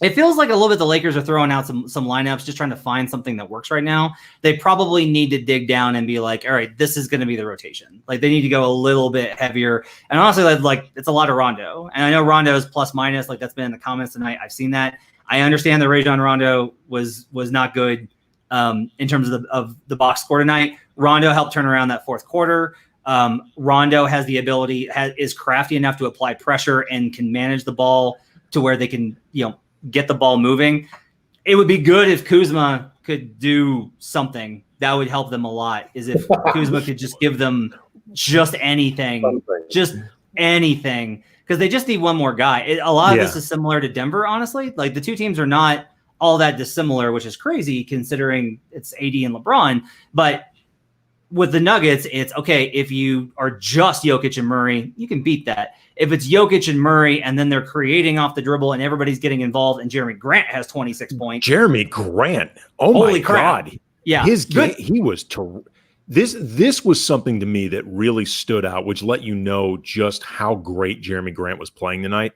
it feels like a little bit the Lakers are throwing out some lineups, just trying to find something that works right now. They probably need to dig down and be like, all right, this is going to be the rotation. Like they need to go a little bit heavier. And honestly, like it's a lot of Rondo. And I know Rondo is plus minus, like that's been in the comments tonight. I've seen that. I understand that Rajon Rondo was not good in terms of the box score tonight. Rondo helped turn around that fourth quarter. Rondo has the ability, is crafty enough to apply pressure and can manage the ball to where they can, get the ball moving. It would be good if Kuzma could do something that would help them a lot. Is if Kuzma could just give them just anything, because they just need one more guy. A lot of this is similar to Denver, honestly. Like the two teams are not all that dissimilar, which is crazy considering it's AD and LeBron. But with the Nuggets, it's okay. If you are just Jokic and Murray, you can beat that. If it's Jokic and Murray, and then they're creating off the dribble and everybody's getting involved, and Jeremy Grant has 26 points. Jeremy Grant. Oh, holy my crap. God. Yeah. His game, he was this was something to me that really stood out, which let you know just how great Jeremy Grant was playing tonight.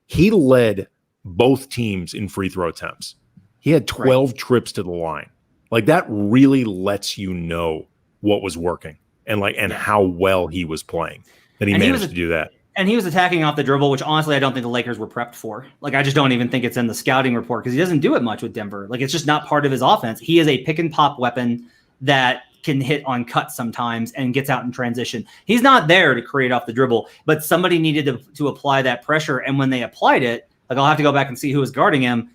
He led both teams in free throw attempts. He had 12 trips to the line. Like that really lets you know what was working and how well he was playing, that he managed to do that. And he was attacking off the dribble, which honestly I don't think the Lakers were prepped for. Like I just don't even think it's in the scouting report because he doesn't do it much with Denver. Like it's just not part of his offense. He is a pick and pop weapon that can hit on cuts sometimes and gets out in transition. He's not there to create off the dribble, but somebody needed to apply that pressure. And when they applied it, like I'll have to go back and see who was guarding him.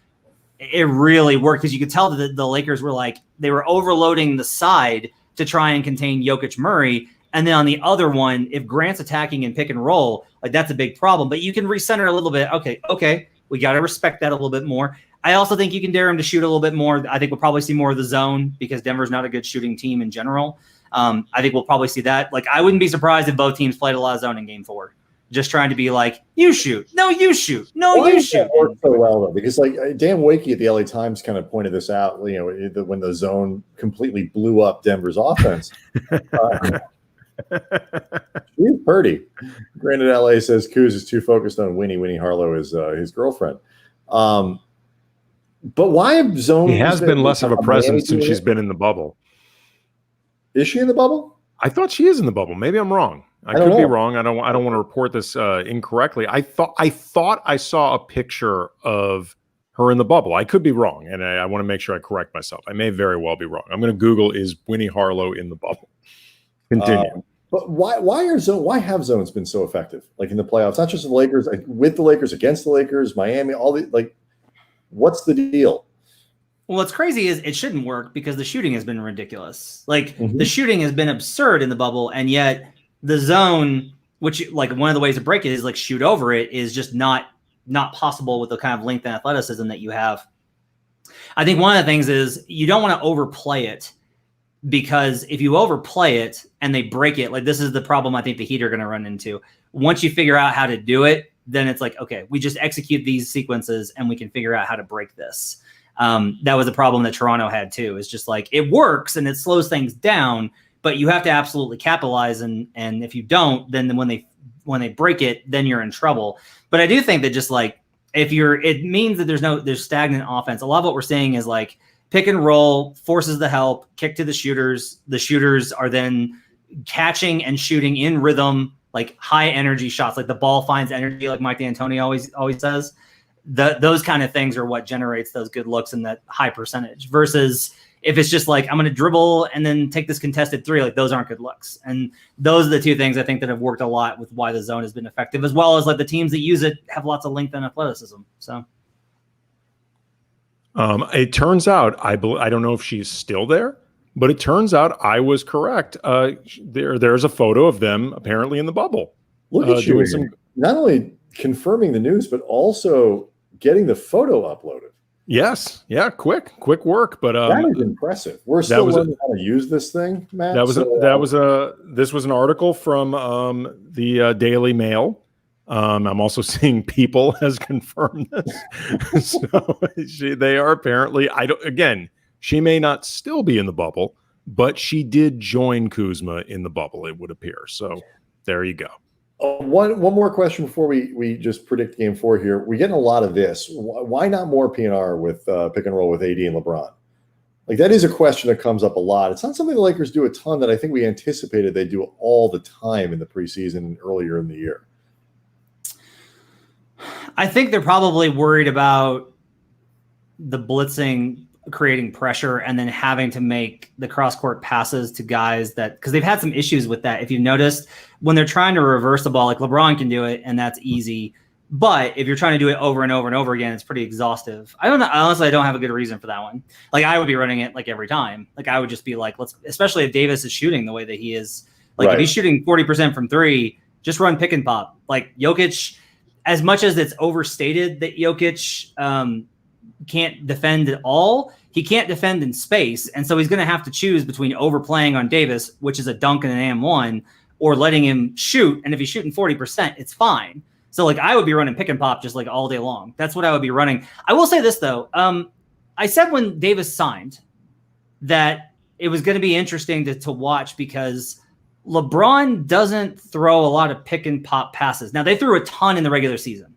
It really worked because you could tell that the Lakers were like, they were overloading the side to try and contain Jokic Murray. And then on the other one, if Grant's attacking in pick and roll, like that's a big problem. But you can recenter a little bit. Okay, we got to respect that a little bit more. I also think you can dare him to shoot a little bit more. I think we'll probably see more of the zone because Denver's not a good shooting team in general. I think we'll probably see that. Like I wouldn't be surprised if both teams played a lot of zone in Game 4. Just trying to be like, you shoot. No, you shoot. No, you shoot. That worked so well, though, because like Dan Wakey at the LA Times kind of pointed this out, when the zone completely blew up Denver's offense. He's Purdy. Granted, LA says Kuz is too focused on Winnie. Winnie Harlow is his girlfriend. But why have zone? He has been less of a presence since she's been in the bubble. Is she in the bubble? I thought she is in the bubble. Maybe I'm wrong. I could be wrong. I don't want to report this incorrectly. I thought I saw a picture of her in the bubble. I could be wrong, and I want to make sure I correct myself. I may very well be wrong. I'm going to Google, is Winnie Harlow in the bubble? Continue. But why have zones been so effective? Like in the playoffs, not just the Lakers, with the Lakers, against the Lakers, Miami, what's the deal? Well, what's crazy is it shouldn't work because the shooting has been ridiculous. Like the shooting has been absurd in the bubble, and yet the zone, which like one of the ways to break it is like shoot over it, is just not possible with the kind of length and athleticism that you have. I think one of the things is you don't want to overplay it, because if you overplay it and they break it, like this is the problem I think the Heat are going to run into. Once you figure out how to do it, then it's like, okay, we just execute these sequences and we can figure out how to break this. That was a problem that Toronto had too. It's just like, it works and it slows things down, but you have to absolutely capitalize. And if you don't, then when they break it, then you're in trouble. But I do think that just like, it means that there's stagnant offense. A lot of what we're seeing is like, pick and roll forces the help, kick to the shooters. The shooters are then catching and shooting in rhythm, like high energy shots, like the ball finds energy, like Mike D'Antoni always says. Those kind of things are what generates those good looks and that high percentage, versus if it's just like, I'm going to dribble and then take this contested three, like those aren't good looks. And those are the two things I think that have worked a lot with why the zone has been effective, as well as like the teams that use it have lots of length and athleticism. So. It turns out, I don't know if she's still there, but it turns out I was correct. There's a photo of them apparently in the bubble. Look at you, not only confirming the news, but also getting the photo uploaded. Yes. Yeah. Quick work. But that is impressive. We're still learning how to use this thing, Matt. This was an article from the Daily Mail. I'm also seeing People has confirmed this. So they are apparently, she may not still be in the bubble, but she did join Kuzma in the bubble, it would appear. So there you go. One more question before we just predict game 4 here. We're getting a lot of this. Why not more PNR with pick and roll with AD and LeBron? Like, that is a question that comes up a lot. It's not something the Lakers do a ton that I think we anticipated they do all the time in the preseason and earlier in the year. I think they're probably worried about the blitzing creating pressure and then having to make the cross-court passes to guys because they've had some issues with that. If you've noticed, when they're trying to reverse the ball, like LeBron can do it and that's easy. But if you're trying to do it over and over and over again, it's pretty exhaustive. I don't know. Honestly, I don't have a good reason for that one. Like, I would be running it like every time. Like, I would just be like, especially if Davis is shooting the way that he is. Like, If he's shooting 40% from three, just run pick and pop. Like, Jokic, as much as it's overstated that Jokic can't defend at all, he can't defend in space. And so he's going to have to choose between overplaying on Davis, which is a dunk and an and-one, or letting him shoot. And if he's shooting 40%, it's fine. So, like, I would be running pick and pop just like all day long. That's what I would be running. I will say this, though. I said when Davis signed that it was going to be interesting to watch because LeBron doesn't throw a lot of pick and pop passes. Now, they threw a ton in the regular season.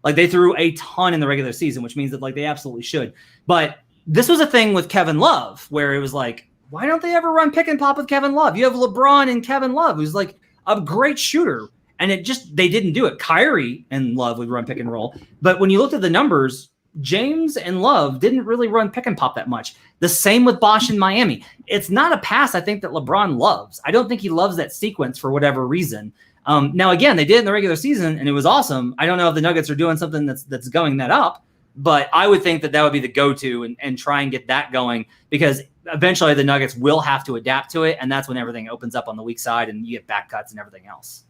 Like, they threw a ton in the regular season, which means that, like, they absolutely should. But this was a thing with Kevin Love where it was like, why don't they ever run pick and pop with Kevin Love? You have LeBron and Kevin Love, who's like a great shooter. And they didn't do it. Kyrie and Love would run pick and roll. But when you looked at the numbers, James and Love didn't really run pick and pop that much. The same with Bosh in Miami. It's not a pass I think that LeBron loves. I don't think he loves that sequence for whatever reason. Now, again, they did in the regular season, and it was awesome. I don't know if the Nuggets are doing something that's going that up, but I would think that would be the go-to and try and get that going, because eventually the Nuggets will have to adapt to it, and that's when everything opens up on the weak side and you get back cuts and everything else.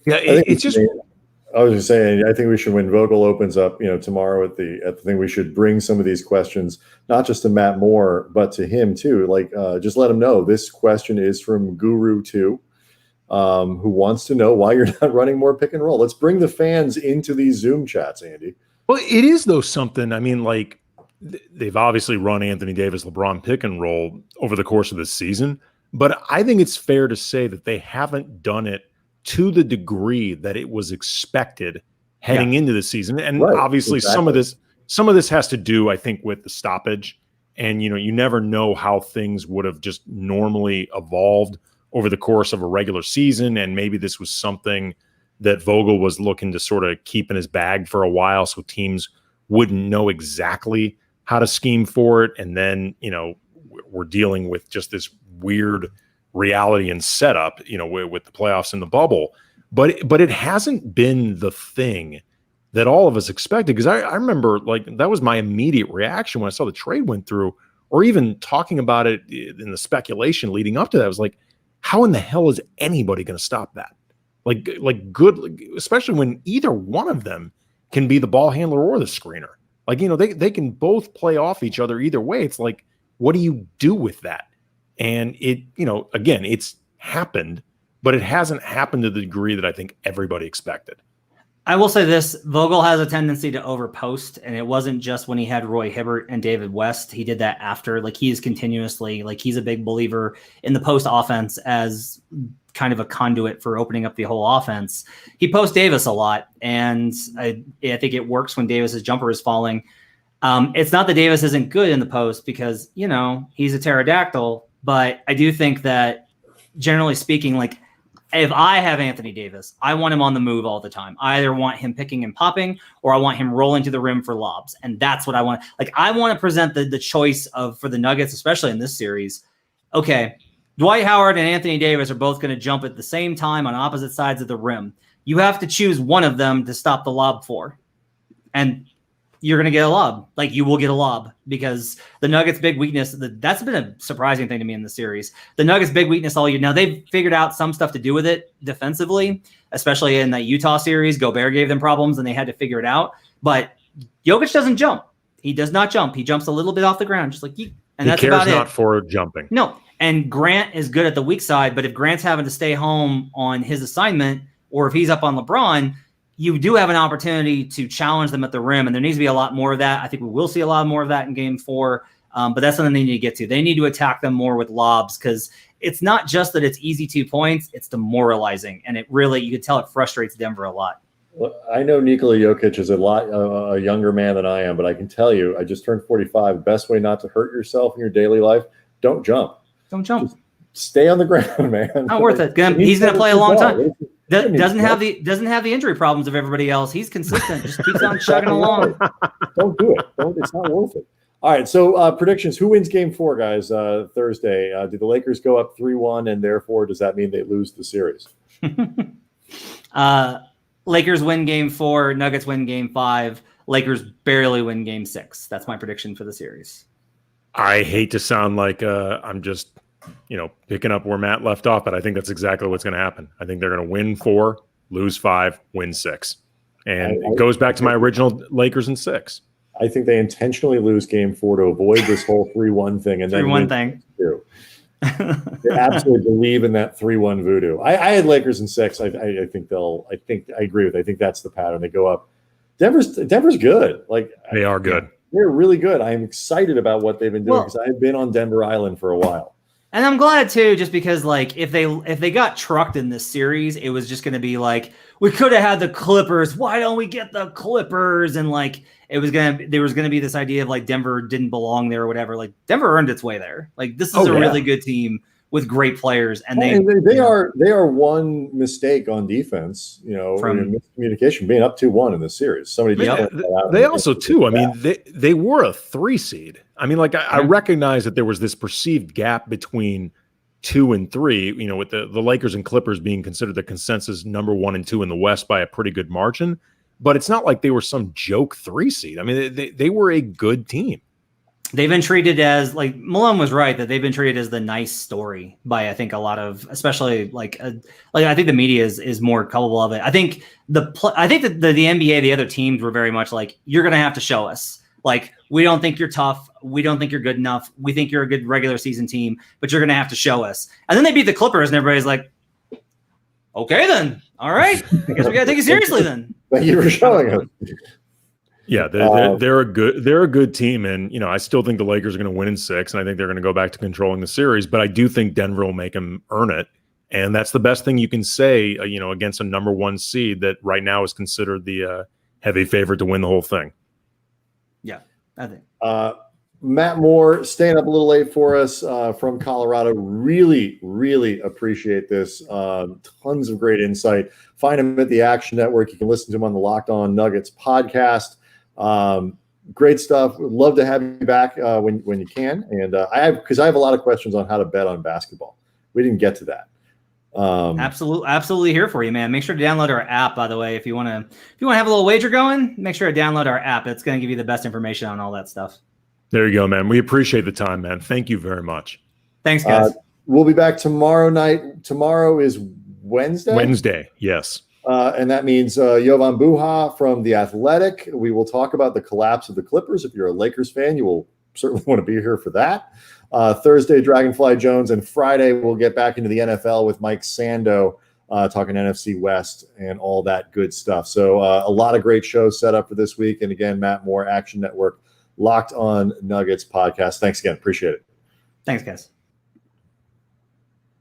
Yeah, it's just. I was just saying, I think we should, when Vogel opens up, tomorrow at the thing, we should bring some of these questions, not just to Matt Moore, but to him too. Like, just let him know this question is from Guru 2, who wants to know why you're not running more pick and roll. Let's bring the fans into these Zoom chats, Andy. Well, it is though something. I mean, like, they've obviously run Anthony Davis, LeBron pick and roll over the course of this season, but I think it's fair to say that they haven't done it to the degree that it was expected heading into the season. And obviously some of this has to do, I think, with the stoppage. And, you never know how things would have just normally evolved over the course of a regular season. And maybe this was something that Vogel was looking to sort of keep in his bag for a while, so teams wouldn't know exactly how to scheme for it. And then, we're dealing with just this weird reality and setup, with the playoffs and the bubble. But it hasn't been the thing that all of us expected. Because I remember, that was my immediate reaction when I saw the trade went through, or even talking about it in the speculation leading up to that. I was like, how in the hell is anybody going to stop that? Good, especially when either one of them can be the ball handler or the screener. They can both play off each other either way. It's like, what do you do with that? And it, again, it's happened, but it hasn't happened to the degree that I think everybody expected. I will say this, Vogel has a tendency to overpost, and it wasn't just when he had Roy Hibbert and David West. He did that after. He is continuously, he's a big believer in the post offense as kind of a conduit for opening up the whole offense. He posts Davis a lot, and I think it works when Davis's jumper is falling. It's not that Davis isn't good in the post because, he's a pterodactyl, but I do think that generally speaking, if I have Anthony Davis, I want him on the move all the time. I either want him picking and popping, or I want him rolling to the rim for lobs. And that's what I want. I want to present the choice for the Nuggets, especially in this series. Okay, Dwight Howard and Anthony Davis are both going to jump at the same time on opposite sides of the rim. You have to choose one of them to stop the lob for. And you're going to get a lob. You will get a lob, because the Nuggets' big weakness, that's been a surprising thing to me in the series. The Nuggets' big weakness all year. Now, they've figured out some stuff to do with it defensively, especially in that Utah series. Gobert gave them problems, and they had to figure it out. But Jokic doesn't jump. He does not jump. He jumps a little bit off the ground, just like you. And that's about it. He cares not for jumping. No. And Grant is good at the weak side, but if Grant's having to stay home on his assignment, or if he's up on LeBron, you do have an opportunity to challenge them at the rim, and there needs to be a lot more of that. I think we will see a lot more of that in Game 4, but that's something they need to get to. They need to attack them more with lobs, because it's not just that it's easy 2 points, it's demoralizing, and it really, you can tell it frustrates Denver a lot. Well, I know Nikola Jokic is a younger man than I am, but I can tell you, I just turned 45. The best way not to hurt yourself in your daily life, don't jump. Don't jump. Just stay on the ground, man. Not worth it. He's going to play a long time. Doesn't have the injury problems of everybody else. He's consistent. Just keeps on chugging along. Don't do it. It's not worth it. All right. So predictions. Who wins Game 4, guys? Thursday. Do the Lakers go up 3-1, and therefore does that mean they lose the series? Lakers win Game 4. Nuggets win Game 5. Lakers barely win Game 6. That's my prediction for the series. I hate to sound like I'm just picking up where Matt left off, but I think that's exactly what's going to happen. I think they're going to win 4, lose 5, win 6. And it goes back to my original Lakers in 6. I think they intentionally lose Game 4 to avoid this whole 3-1 thing. And 3-1 thing. They absolutely believe in that 3-1 voodoo. I had Lakers in 6. I think I agree with it. I think that's the pattern. They go up. Denver's good. They are good. They're really good. I'm excited about what they've been doing, because I've been on Denver Island for a while. And I'm glad too, just because if they got trucked in this series, it was just going to be we could have had the Clippers. Why don't we get the Clippers? And there was going to be this idea of Denver didn't belong there or whatever. Denver earned its way there. This is a really good team with great players, and they are one mistake on defense. From miscommunication, being up 2-1 in this series. Somebody they also too. I mean, they were a 3 seed. I mean, I recognize that there was this perceived gap between 2 and 3. With the Lakers and Clippers being considered the consensus number 1 and 2 in the West by a pretty good margin. But it's not like they were some joke 3 seed. I mean, they were a good team. They've been treated as Malone was right that they've been treated as the nice story by, I think, a lot of, especially I think the media is more culpable of it. I think the NBA, the other teams were very much you're going to have to show us. We don't think you're tough. We don't think you're good enough. We think you're a good regular season team, but you're going to have to show us. And then they beat the Clippers, and everybody's like, okay, then. All right. I guess we got to take it seriously then. Thank you for showing us. Yeah, they're a good team, and I still think the Lakers are going to win in 6, and I think they're going to go back to controlling the series. But I do think Denver will make them earn it, and that's the best thing you can say. Against a number 1 seed that right now is considered the heavy favorite to win the whole thing. Yeah, I think. Matt Moore staying up a little late for us from Colorado. Really, really appreciate this. Tons of great insight. Find him at the Action Network. You can listen to him on the Locked On Nuggets podcast. great stuff. Would love to have you back when you can. And I have a lot of questions on how to bet on basketball. We didn't get to that. Absolutely here for you, man. Make sure to download our app, by the way. If you want to have a little wager going, make sure to download our app. It's going to give you the best information on all that stuff. There you go, man. We appreciate the time, man. Thank you very much. Thanks, guys. We'll be back tomorrow night. Tomorrow is Wednesday. Wednesday, yes. And that means Jovan Buha from The Athletic. We will talk about the collapse of the Clippers. If you're a Lakers fan, you will certainly want to be here for that. Thursday, Dragonfly Jones. And Friday, we'll get back into the NFL with Mike Sando talking NFC West and all that good stuff. So a lot of great shows set up for this week. And again, Matt Moore, Action Network, Locked On Nuggets podcast. Thanks again. Appreciate it. Thanks, guys.